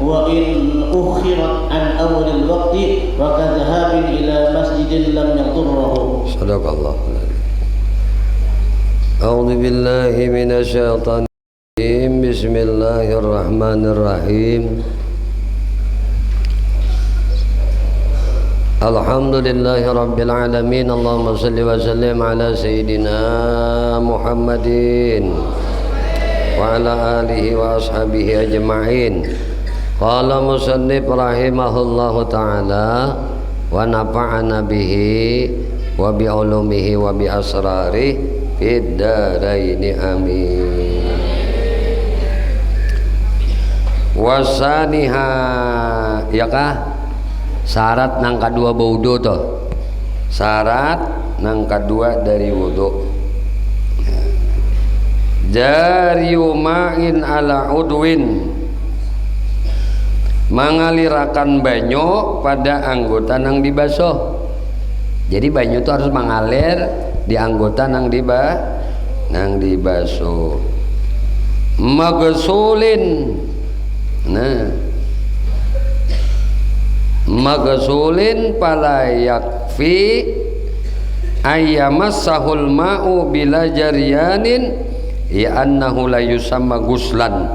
وإن أخرت عن أول الوقت وكذهاب إلى مسجد لم يضره. صدق الله. أعوذ بالله من الشيطان الرجيم. بسم الله الرحمن الرحيم. Alhamdulillahi Rabbil Alamin. Allahumma salli wa sallim ala Sayyidina Muhammadin wa ala alihi wa ashabihi ajma'in. Qala musannif rahimahullahu ta'ala wa nafa'ana bihi wa bi ulumihi wa bi asrarih fid daraini amin. Wasaniha, ya kah? Syarat nang kadua wudu tuh. Syarat nang kadua dari wudu. Jariyu ma'in ala udwin, mengalirakan banyu pada anggota nang dibasuh. Jadi banyu itu harus mengalir di anggota nang dibasuh. Magsulin, nah magsulin pala yakfi ayyamassahul ma'u bila jaryanin ya annahu la yusamma guslan.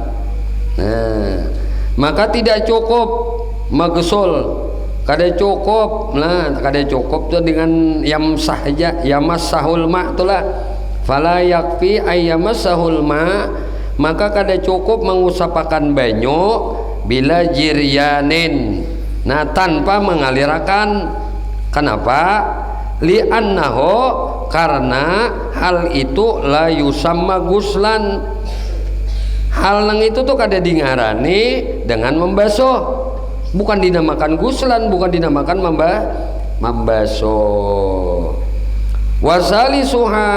Nah, maka tidak cukup magsul, kada cukup. Nah, kada cukup tuh dengan yamsah saja, yamassahul ma' itulah fala yakfi ayyamassahul ma', maka kada cukup mengusapakan banyu bila jiryanin, nah tanpa mengalirakan. Kenapa? Li'annahu, karena hal itu la yusamma guslan. Hal nang itu tuh kada dingarani dengan membasuh, bukan dinamakan guslan, bukan dinamakan membasuh. Wasalisuha,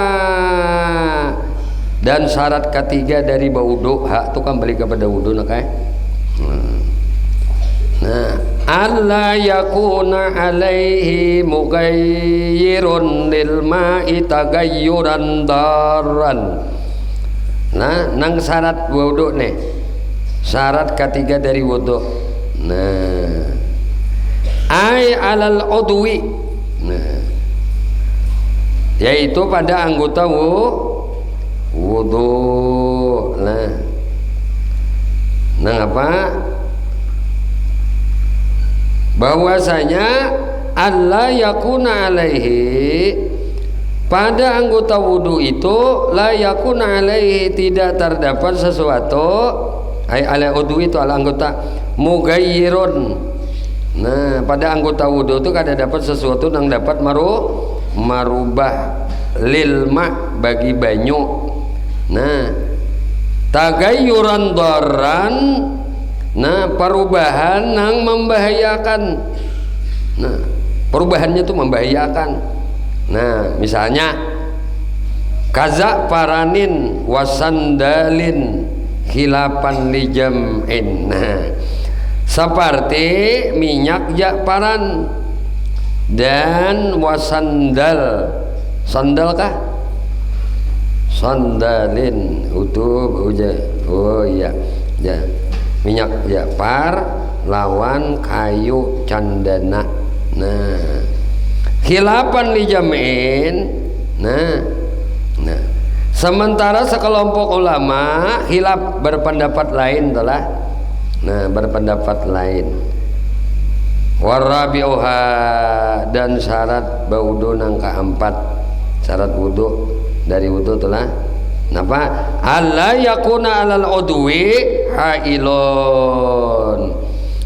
dan syarat ketiga dari wudu, hak itu kembali kepada wudu nak eh. Nah, alla yakuna alaihi mughayyirun lil ma'i tagayyuran darran. Nah, nang syarat wudu nih. Syarat ketiga dari wudu. Nah, ai alal udwi. Nah, yaitu pada anggota wudu. Nah, apa? Bahwasanya alla yakuna alaihi, pada anggota wudu itu la yakuna alaihi, tidak terdapat sesuatu, ai ala wudu itu ala anggota mughayyirun. Nah, pada anggota wudu itu kada dapat sesuatu yang dapat marubah lil ma, bagi banyu. Nah, tagayyuran darran, nah perubahan yang membahayakan. Nah, perubahannya itu membahayakan. Nah, misalnya kaza paranin wasandalin khilapan lijam'in. Nah, seperti minyak jakparan dan wasandal. Sandal kah? Sandalin utuh uja. Oh iya, ya. Minyak jakpar lawan kayu candana. Nah, khilapan lijamin. Nah, sementara sekelompok ulama khilaf, berpendapat lain telah. Nah, berpendapat lain. Warabi'uha, dan syarat baudu nang kaempat. Syarat wudu dari wudu telah napa? Alla yakuna alal udwi hailun.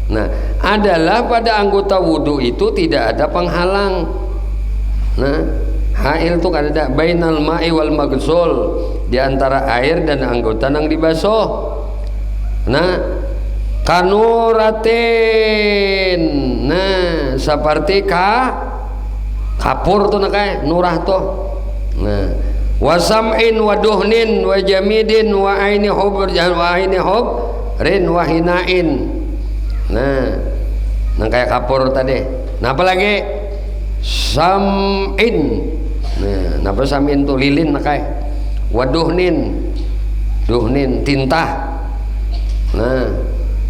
Nah, adalah pada anggota wudu itu tidak ada penghalang. Nah, hail itu kan ada bainal ma'i wal maghsul, di antara air dan anggota yang dibasuh. Nah, kanuratin, nah seperti kapur tuh nakai nurah tuh. Nah, wasam'in wa duhnin wa jamidin wa aini hubrin wa hinain. Nah, nang kayak kapur tadi. Nah, apalagi sam'in. Nah, napa sam'in tuh lilin nakai. Wa duhnin tinta. Nah,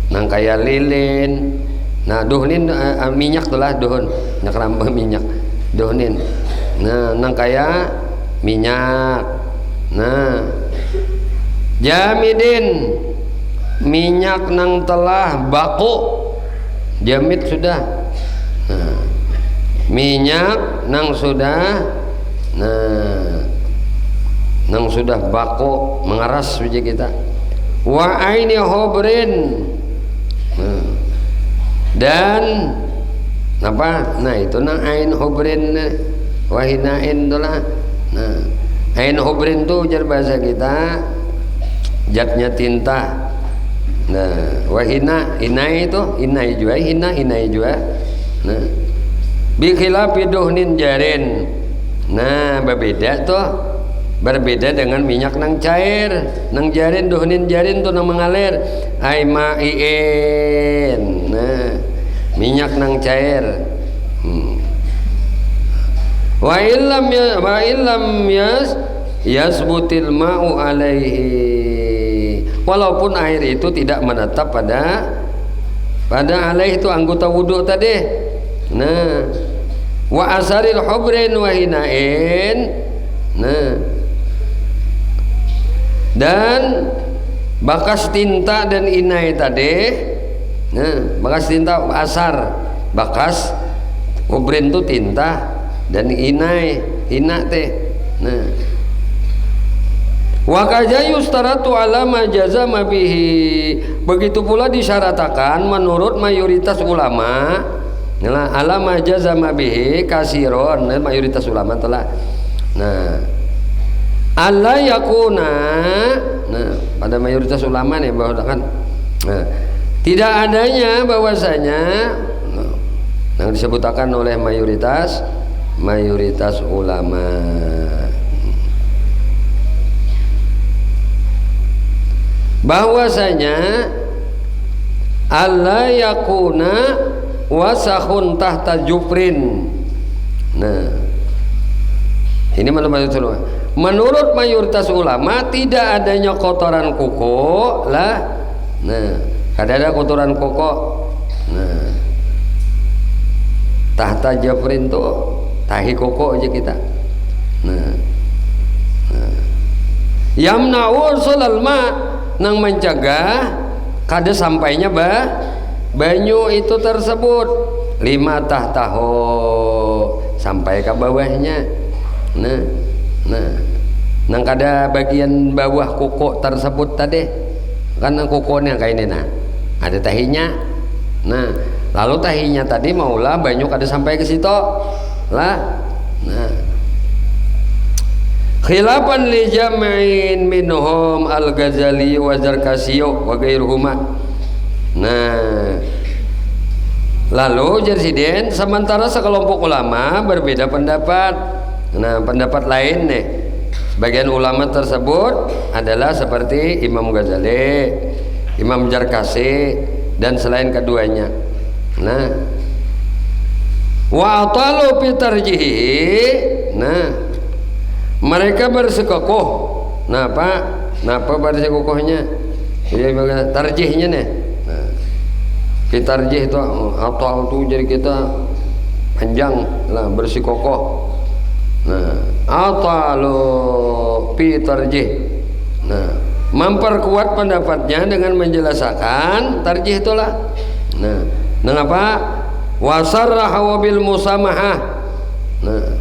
nang kaya lilin. Nah, duhnin minyak tuh lah, duhun minyak rambah minyak duhnin. Nah, nang kaya minyak. Nah, jamidin minyak nang telah baku, jamid sudah. Nah, minyak nang sudah, nah nang sudah baku mengeras saja kita. Wa aini hubrin, dan apa? Nah, itu nang ain hubrin wa hinain itulah. Nah, ain hubrin tuh jar bahasa kita jatnya tinta. Nah, wahina inai itu inai juga, hinai juga. Nah, bi khilafi duhnin jarin. Nah, berbeda dengan minyak nang cair, nang jarin, duhnin jarin tuh nang mengalir. Ai ma'in. Nah, minyak nang cair. Wa illam yasbutil ma'u alaihi, walaupun air itu tidak menetap pada alaih itu anggota wudhu tadi. Nah, wa asaril hubrin wa hinain. Nah, dan bakas tinta dan inai tadi. Nah, bakas tinta asar, bakas hubrin itu tinta dan inai hina teh. Nah, wa kaja yustaratu ala ma jazama bihi, begitu pula disyaratakan menurut mayoritas ulama. Nah, ala ma jazama bihi kasiron, mayoritas ulama telah. Nah, alla yakuna, nah pada mayoritas ulama nih bahwa kan, nah, tidak adanya bahwasanya, nah, yang disebutkan oleh mayoritas ulama, bahwasanya alla yakuna wasakhun tahta jufrin. Nah, ini menurut mayoritas ulama tidak adanya kotoran kuku lah. Nah, ada kotoran kuku. Nah, tahta jufrin tuh tahi kuku aja kita. Nah, yamna'u sulal ma, nang mencegah kada sampainya banyu itu tersebut, lima tahtaho, sampai ke bawahnya. Nah, nang kada bagian bawah kuku tersebut tadi kan kukunya kayak ini, nah ada tahinya. Nah, lalu tahinya tadi maulah banyu kada sampai ke situ lah. Nah, khilafan li jam'in minhum al-Ghazali wa Zarkasio wa ghairuhuma. Nah, lalu Jersiden sementara sekelompok ulama berbeda pendapat. Nah, pendapat lain nih, sebagian ulama tersebut adalah seperti Imam Ghazali, Imam Zarkasi, dan selain keduanya. Nah, wa atalu fi tarjihi. Nah, mereka bersekukuh. Napa bersekukuhnya? Iya, tarjihnya nih. Nah, tarjih itu atau itu jadi kita panjang lah, bersikukuh. Nah, atalu fi tarjih. Nah, memperkuat pendapatnya dengan menjelaskan tarjih itulah. Nah, mengapa wa sarraha bil musamahah. Nah,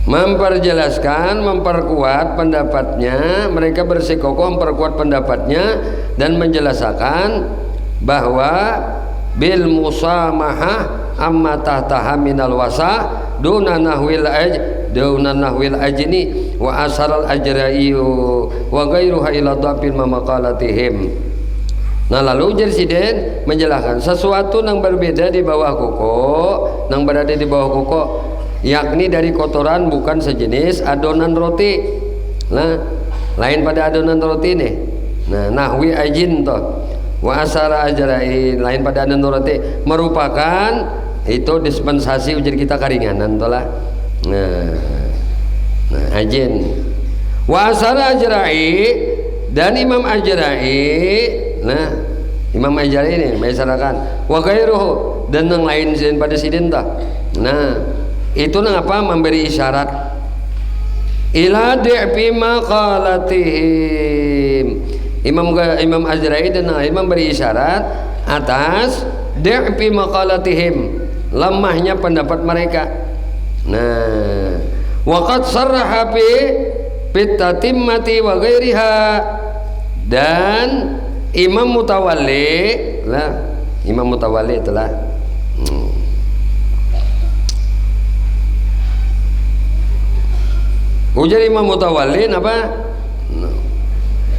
memperjelaskan, memperkuat pendapatnya, mereka bersikukuh memperkuat pendapatnya dan menjelaskan bahwa bil musamahah amma tahtaha minal wasa duna nahwil ajni wa asaral ajra'i wa ghairuha ila dhafil mamaqalatihim. Nah, lalu Presiden menjelaskan sesuatu yang berbeda di bawah kuku, yang berada di bawah kuku, yakni dari kotoran bukan sejenis adonan roti. Nah, lain pada adonan roti nih. Nah, nahwi ajin toh wa asara ajra'i, lain pada adonan roti, merupakan itu dispensasi ujar kita karinganan toh lah. Nah, ajin wa asara ajra'i, dan Imam Ajra'i. Nah, Imam Ajra'i ini mengisyaratkan wa ghairuhu, dan yang lain pada sidin tah. Nah, itu nang apa, memberi isyarat ila di'fi maqalatihim. Imam Ajra'i dan yang lain memberi isyarat atas di'fi maqalatihim, lemahnya pendapat mereka. Nah, waqad sarraha bi bitatimmati wa ghairiha, dan Imam Mutawalli lah, Imam Mutawalli itulah ujar Imam Mutawalli apa?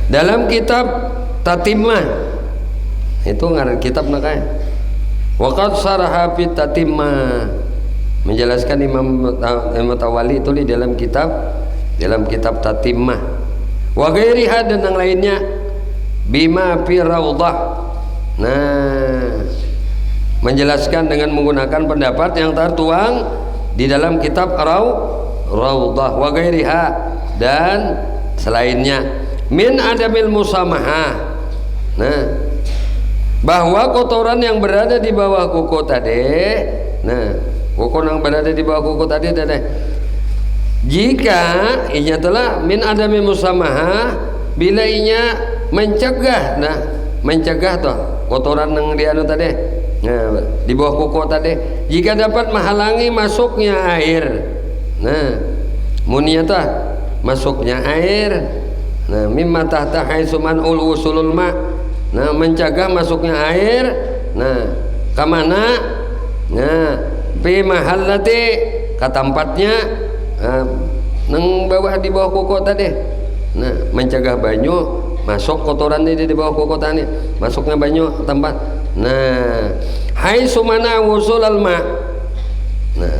Dalam kitab Tatimah itu ngaran kitab nakaya. Waqad saraha fi Tatimah, menjelaskan Imam Mutawalli itu di dalam kitab Tatimah. Wa ghairiha, dan yang lainnya bima fi Raudhah. Nah, menjelaskan dengan menggunakan pendapat yang tertuang di dalam kitab Raudhah wa ghairiha, dan selainnya min adamil musamahah. Nah, bahwa kotoran yang berada di bawah kuku tadi, nah, kuku yang berada di bawah kuku tadi, jika inya telah min adamil musamahah, bila inya mencegah, nah, mencegah toh kotoran yang dianu tadi, nah, di bawah kuku tadi, jika dapat menghalangi masuknya air. Nah, muniyatah masuknya air. Nah, mimma tahta haitsuman usulul ma. Nah, mencegah masuknya air. Nah, kamana? Nah, fi mahallati, ke tempatnya nang bawah di bawah kuku tadi. Nah, mencegah banyu masuk kotoran di bawah kuku tadi, masuknya banyu ke tempat. Nah, haitsumana usulul ma. Nah,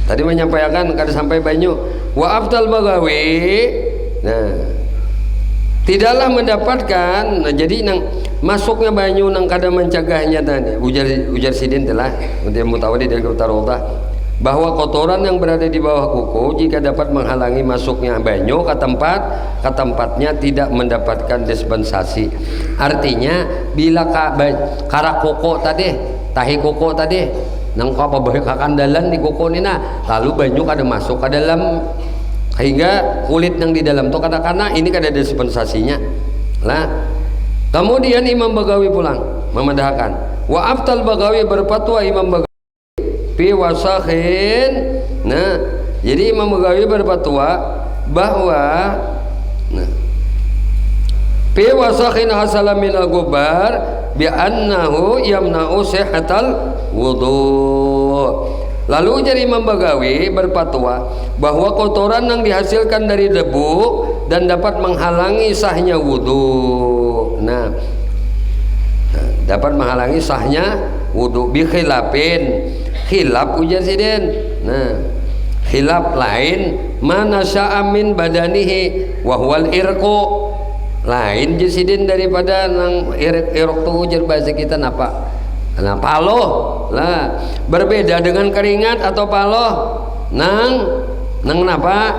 tadi menyampaikan kada sampai banyu. Wa afdal bagawi, nah, tidaklah mendapatkan. Nah, jadi nang masuknya banyu nang kada mencegahnya tadi, ujar sidin telah untuk Mutawalli dari Raudhah, bahwa kotoran yang berada di bawah kuku jika dapat menghalangi masuknya banyu ke tempatnya tidak mendapatkan dispensasi. Artinya bila karak kuku tadi, tahi kuku tadi nang apa bae kakandalan di kuku nina, lalu banyu kada masuk ke dalam, hingga kulit yang di dalam itu kadang-kadang ini kada dispensasinya lah. Kemudian Imam Bagawi pulang memedahkan, wa aftal Bagawi, berfatwa Imam Bagawi fi wasakhin. Nah, jadi Imam Bagawi berfatwa bahwa fi wasakhin hasala min al-gubar bi annahu yamna'u sihhatal wudu. Lalu jadi Imam Bagawi berfatwa bahwa kotoran yang dihasilkan dari debu dan dapat menghalangi sahnya wudu. Nah, dapat menghalangi sahnya wudu bi khilafin, khilaf ujar sidin. Nah, khilaf lain mana sya'amin badanihi wa huwal irqu, lain jisidin daripada nang irq tu ujar bahasa kita napa. Nah, paloh lah berbeda dengan keringat atau paloh nang napa,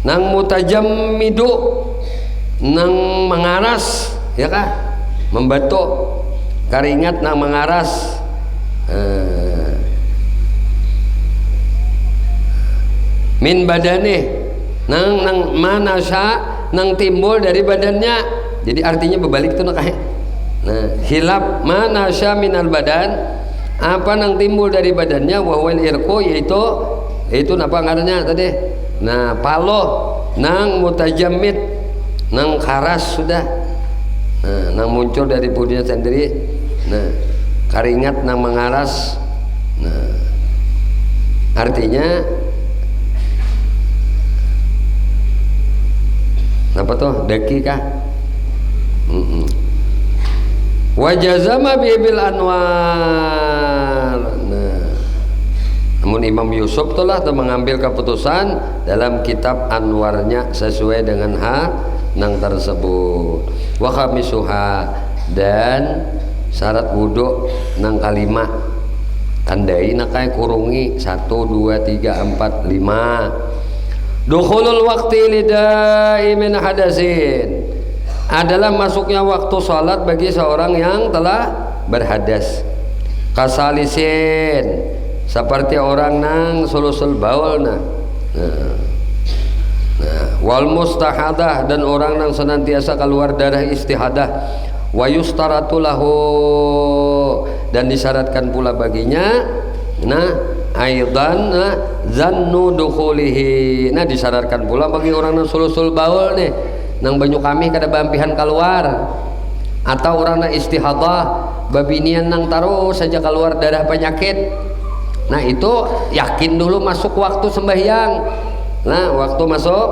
nang mutajammidu, nang mengaras, ya kah, membatuk. Keringat nang mengaras, min badane, nang manasa, nang timbul dari badannya. Jadi artinya berbalik itu nak. Nah, hilaf manasya minal badan, apa nang timbul dari badannya, wahwal irko, yaitu apa ngarannya tadi, nah paloh nang mutajamid, nang karas sudah, nah, nang muncul dari pudinya sendiri, nah keringat nang mengaras, nah artinya apa tuh daki kah? Wajazama bibil anwar. Nah, namun Imam Yusuf telah mengambil keputusan dalam kitab Anwarnya sesuai dengan nang tersebut. Wa khamisuha, dan syarat wudhu nang kalimat tandai nakai kurungi 1 2 3 4 5. Dukhulul waqti lidai min hadasin, adalah masuknya waktu sholat bagi seorang yang telah berhadas. Kasalisin, seperti orang nang sulusul baul nah. Wal mustahadah, dan orang nang senantiasa keluar darah istihadah. Wa yustaratu lahu, dan disyaratkan pula baginya aidan zannu dukhulihi, disyaratkan pula bagi orang nang sulusul baul nih, nang banyu kami kada bampihan keluar, atau orang nang istihadah babinian nang terus saja keluar darah penyakit. Nah itu yakin dulu masuk waktu sembahyang. Nah waktu masuk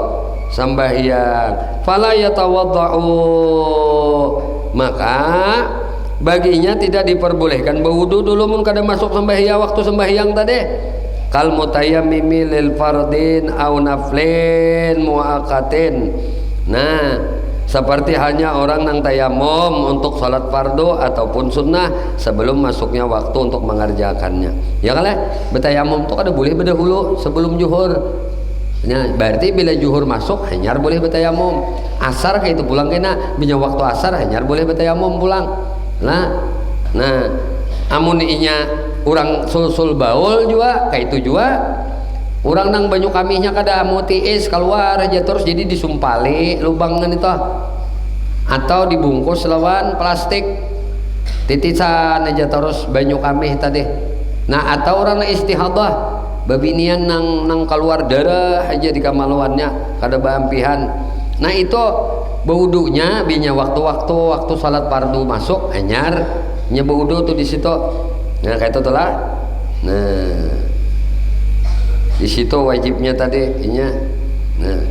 sembahyang, fala yatawadda'u, maka baginya tidak diperbolehkan berwudu dulu mun kada masuk sembahyang waktu sembahyang tadi. Kal mutayammimi lil fardin au naflin muaqqatin. Nah, seperti hanya orang nang tayamum untuk salat fardu ataupun sunnah sebelum masuknya waktu untuk mengerjakannya. Ya kan? Betayamum itu kada boleh berdahulu sebelum zuhur. Nah, berarti bila zuhur masuk hanyar boleh betayamum. Asar kayak itu pulang kena, bila waktu asar hanyar boleh betayamum pulang. Nah, amun inya orang sul baul juga kayak itu juga. Orang nang banyu kamihnya kada mau tiis keluar aja terus, jadi disumpali lubangan itu atau dibungkus lawan plastik titisan aja terus banyu kamih tadi. Nah atau orang nang istihadah babinian nang keluar darah aja di kamaluannya kada bampihan. Nah itu baudunya binya waktu salat fardu masuk hanyar nya baudu tuh di situ. Nah kayak itu lah. Nah di situ wajibnya tadi nya. Nah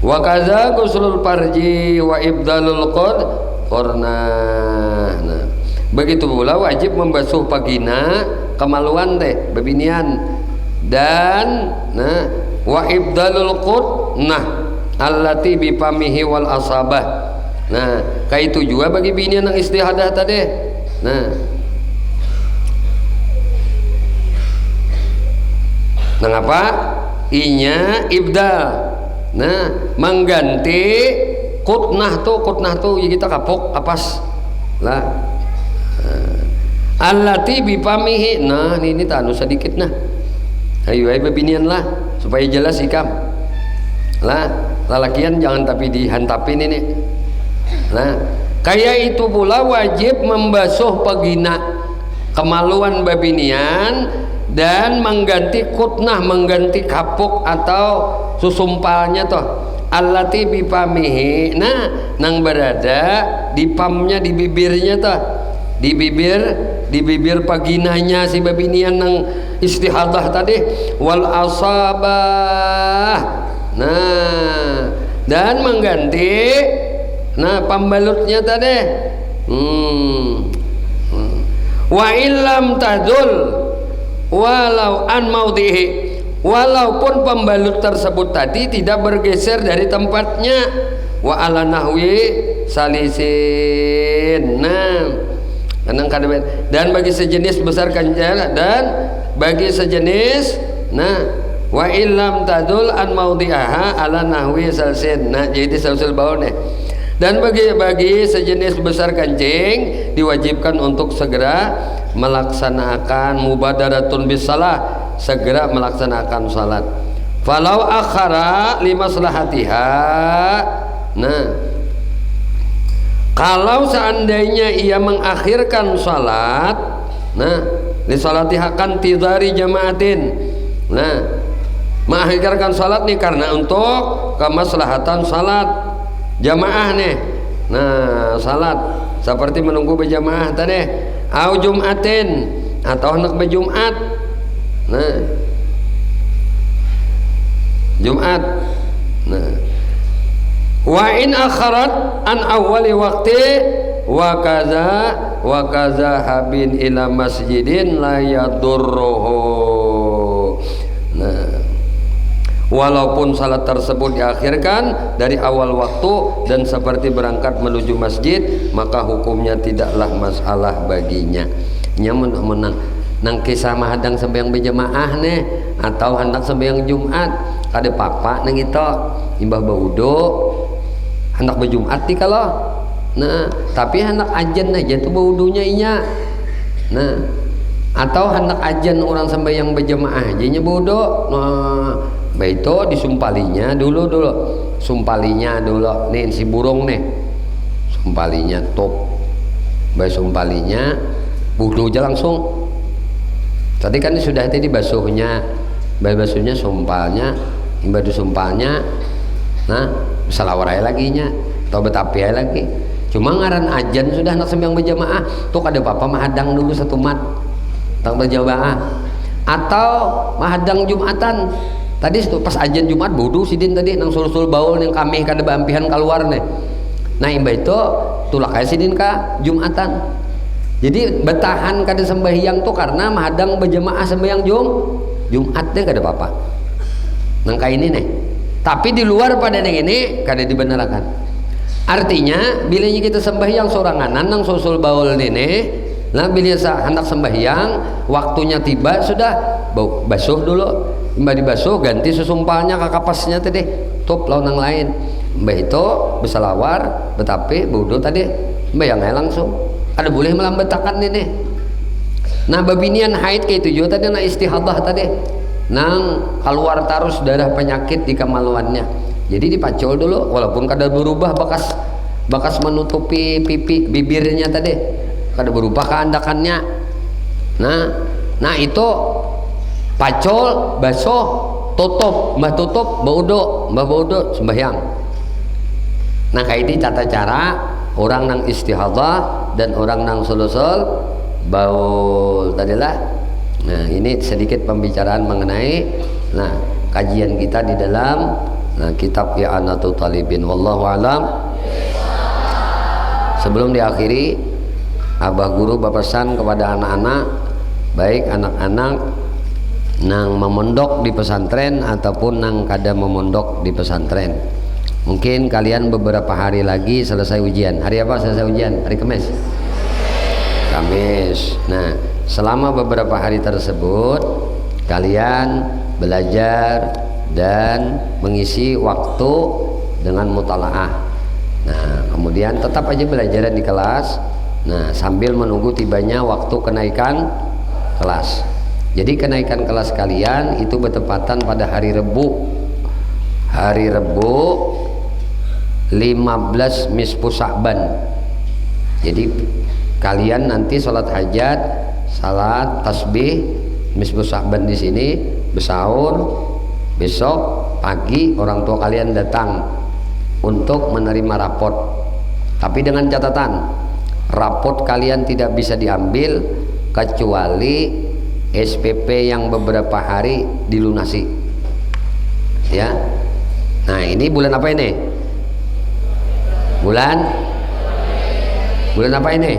wa kaza ghuslul farji wa ibdalul qurna. Nah begitu pula wajib membasuh pagina kemaluan teh babinian, dan wa ibdalul qurna allati bipamihi wal asabah. Nah kayak itu juga bagi binian yang istihadah tadi. Nah apa? Inya ibdal. Nah mengganti kutnah tuh ya kita kapok apas lah. Allati bipamihi. Nah ini tanu sedikit nah. Ayo babinian lah supaya jelas ikam. Lah lalakian jangan tapi dihantapin ini. Nah kayak itu pula wajib membasuh pagina kemaluan babinian dan mengganti kutnah, mengganti kapuk atau susumpalnya toh allati bipamihi. Nah nang berada di pamnya, di bibirnya toh, di bibir paginanya si babinian nang istihadah tadi, wal asabah. Nah dan mengganti pembalutnya tadi. Wa illam tadul walau an maudhihi, walaupun pembalut tersebut tadi tidak bergeser dari tempatnya. Wa ala nahwi salisin. Nah dan bagi sejenis besar kanjala, dan bagi sejenis wa illam tadul an maudhi'aha ala nahwi salisin. Nah jadi sausul baul nih. Dan bagi sejenis besar kancing diwajibkan untuk segera melaksanakan mubadaratun bisalah, segera melaksanakan salat. Falau akhara limaslahatiha. Nah kalau seandainya ia mengakhirkan salat, li salatiha kan tidari jamaatin. Nah, mengakhirkan salat nih karena untuk kemaslahatan salat jamaah nih. Nah, salat seperti menunggu berjamaah tadi. Au Jumatin atau hendak berjumat. Nah, Jumat. Nah, wa in akharat an awali waqti wa kaza habin ila masjidin la yadurruhu. Nah, walaupun salat tersebut diakhirkan dari awal waktu dan seperti berangkat menuju masjid, maka hukumnya tidaklah masalah baginya. Nya menang nang kisah mahadang sembahyang berjamaah nih atau hendak sembahyang Jumat kada papa nang itu imbah baudo hendak berjumat di kalau. Nah, tapi hendak ajan aja tuh baudunya inya. Nah, atau hendak ajan orang sembahyang berjamaah aja nya baudo. Nah, itu disumpalinya dulu sumpalinya dulu nih si burung nih sumpalinya top baik sumpalinya wudu aja langsung. Tadi kan sudah tadi basuhnya sumpalnya imbah disumpalnya. Nah, salawarai lagi nya atau betapi lagi cuma ngaran ajan sudah nak sembahyang berjamaah tuh kada apa-apa mahadang dulu satu mat tang berjamaah atau mahadang Jumatan. Tadi pas ajan Jumat bodoh sidin tadi nang sul-sul baul yang kami kada bampihan keluar nih. Nah, imbah itu tulak aja sidin ka Jumatan. Jadi bertahan kada sembahyang tuh karena mahadang berjamaah sembahyang Jumat deh kada apa-apa. Nang kayak ini nih. Tapi di luar pada yang ini kada dibenarkan. Artinya bila kita sembahyang soranganan nang sul-sul baul ini, nah bila hendak sembahyang waktunya tiba sudah basuh dulu. Mbak dibasuh ganti susumpalnya ke kapasnya tadi top lawan yang lain mbak itu bersalawar betapi bodoh tadi mbak yang langsung ada boleh melambatakan ini. Nah, babinian haid kayak itu juga tadi na istihadah tadi nang keluar tarus darah penyakit di kemaluannya jadi dipacul dulu walaupun kada berubah bekas menutupi pipi bibirnya tadi kada berubah keandakannya. Nah itu pacol, basuh, tutup, mbah baudo sembahyang. Nah, kayak ini tata cara orang nang istihadah dan orang nang sulusul baul tadilah. Nah, ini sedikit pembicaraan mengenai kajian kita di dalam kitab I'anatul Talibin. Wallahu alam. Sebelum diakhiri, abah guru berpesan kepada anak-anak, baik anak-anak nang memondok di pesantren ataupun nang kada memondok di pesantren. Mungkin kalian beberapa hari lagi selesai ujian. Hari apa selesai ujian? Hari Kamis. Nah, selama beberapa hari tersebut kalian belajar dan mengisi waktu dengan mutalaah. Nah, kemudian tetap aja belajar di kelas. Nah, sambil menunggu tibanya waktu kenaikan kelas. Jadi kenaikan kelas kalian itu bertepatan pada hari Rebu 15 Nisfu Sya'ban. Jadi kalian nanti sholat hajat, salat tasbih Nisfu Sya'ban di sini bersaur. Besok pagi orang tua kalian datang untuk menerima rapot. Tapi dengan catatan rapot kalian tidak bisa diambil kecuali SPP yang beberapa hari dilunasi ya. Nah, ini bulan apa ini? Bulan apa ini?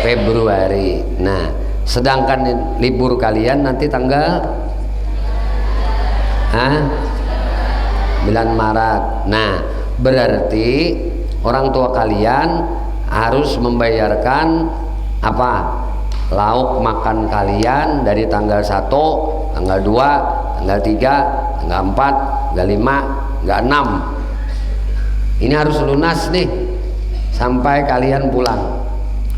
Februari. Nah, sedangkan libur kalian nanti tanggal 9 Maret. Nah, berarti orang tua kalian harus membayarkan apa? Lauk makan kalian dari tanggal 1, tanggal 2, tanggal 3, tanggal 4, tanggal 5, tanggal 6. Ini harus lunas nih sampai kalian pulang.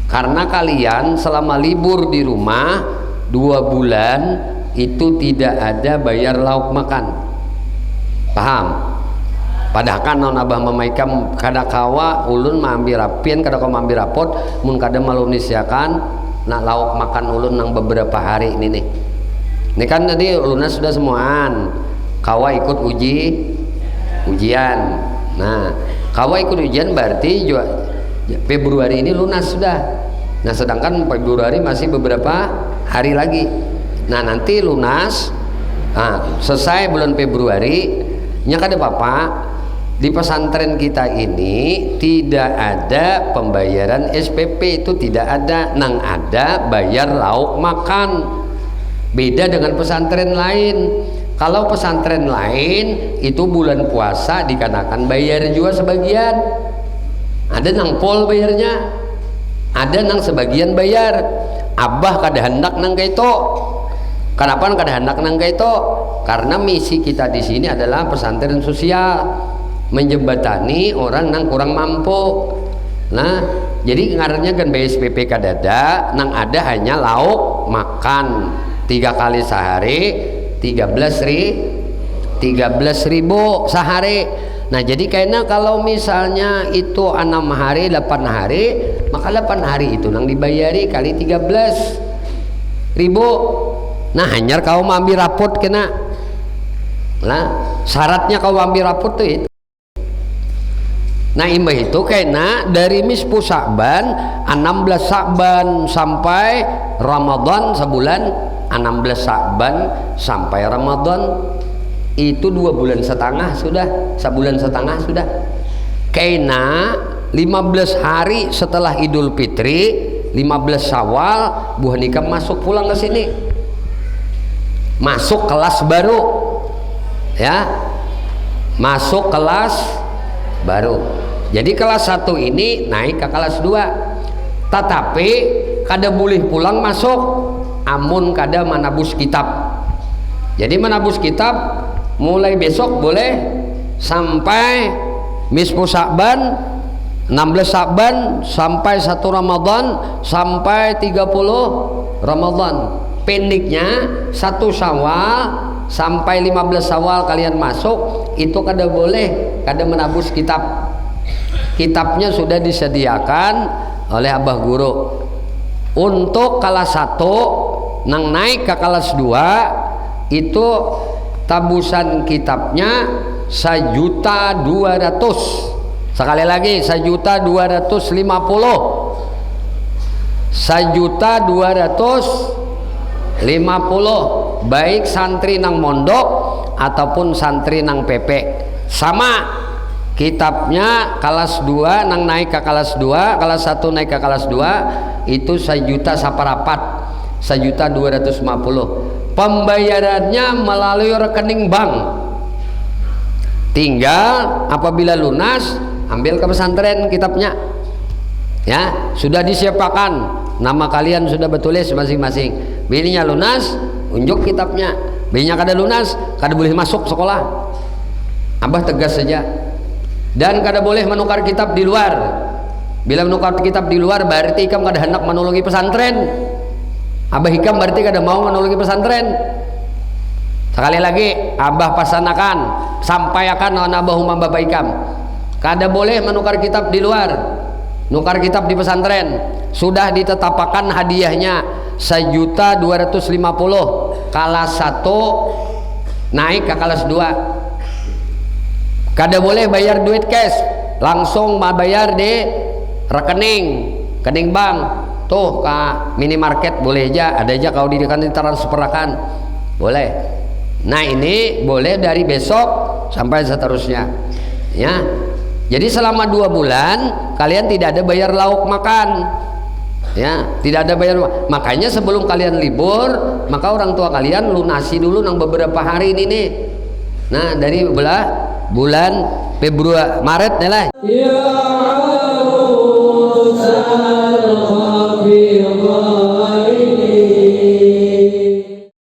Karena kalian selama libur di rumah 2 bulan itu tidak ada bayar lauk makan. Paham? Padahal kan non abah memaikam kada kawa ulun maambil rapien kada kawa maambil rapot mun kada malunisiakan nak lauk makan ulun nang beberapa hari ini nih. Ini kan tadi lunas sudah semuaan. Kawa ikut ujian. Nah, kawa ikut ujian berarti juga Februari ini lunas sudah. Nah, sedangkan Februari masih beberapa hari lagi. Nah, nanti lunas. Nah, selesai bulan Februari, nya kada apa-apa. Di pesantren kita ini tidak ada pembayaran SPP, itu tidak ada. Nang ada bayar lauk makan. Beda dengan pesantren lain. Kalau pesantren lain itu bulan puasa dikarenakan bayar juga sebagian. Ada nang pol bayarnya, ada nang sebagian bayar. Abah kada hendak nang kaito. Kenapa kada hendak nang kaito? Karena misi kita di sini adalah pesantren sosial, menjembatani orang nang kurang mampu. Nah, jadi ngarannya kan BSPP kadada, nang ada hanya lauk makan 3 kali sehari 13.000 sehari. Nah, jadi kayaknya kalau misalnya itu 6 hari 8 hari, maka 8 hari itu nang dibayari kali 13.000. Nah, hanyar kau ambil rapot kena. Nah, syaratnya kau ambil rapot tuh itu. Nah, imbah itu kayaknya dari mispu Sya'ban 16 Sya'ban sampai Ramadan sebulan, 16 Sya'ban sampai Ramadan itu 2 bulan setengah sudah, sebulan setengah sudah. Kayaknya 15 hari setelah Idul Fitri, 15 Syawal, Bu Hanikam masuk pulang ke sini, masuk kelas baru, ya, masuk kelas baru. Jadi kelas 1 ini naik ke kelas 2, tetapi kada boleh pulang masuk amun kada manabus kitab. Jadi manabus kitab mulai besok boleh sampai misfu Sya'ban, 16 Sya'ban sampai 1 Ramadan sampai 30 Ramadan. Pendeknya 1 Syawal sampai 15 Syawal kalian masuk, itu kada boleh, kada menabus kitab. Kitabnya sudah disediakan oleh Abah Guru. Untuk kelas 1 nang naik ke kelas 2 itu tabusan kitabnya 1.200.000. Sekali lagi 1.250.000. 1.250.000, baik santri nang mondok ataupun santri nang PP sama. Kitabnya kelas 2 nang naik ke kelas 2, kelas 1 naik ke kelas 2 itu 1.000.000 saparapat, 1.250.000. Pembayarannya melalui rekening bank. Tinggal apabila lunas ambil ke pesantren kitabnya. Ya, sudah disiapkan, nama kalian sudah bertulis masing-masing. Bilinya lunas, unjuk kitabnya. Bilinya kada lunas, kada boleh masuk sekolah. Abah tegas saja. Dan kada boleh menukar kitab di luar. Bila menukar kitab di luar berarti ikam kada hendak menolongi pesantren. Abah ikam berarti kada mau menolongi pesantren. Sekali lagi Abah pasanakan, sampaikan lawan Abah umam bapak ikam, kada boleh menukar kitab di luar, nukar kitab di pesantren. Sudah ditetapkan hadiahnya 1.250.000 kelas 1 naik ke kelas 2. Kada boleh bayar duit cash, langsung bayar di rekening bank. Tuh ke minimarket boleh aja, ada aja kalau ditransferakan boleh. Nah, ini boleh dari besok sampai seterusnya, ya. Jadi selama 2 bulan kalian tidak ada bayar lauk makan, ya, tidak ada bayar. Makanya sebelum kalian libur, maka orang tua kalian lunasi dulu nang beberapa hari ini nih. Nah, dari bulan Februari, Maret nih lah.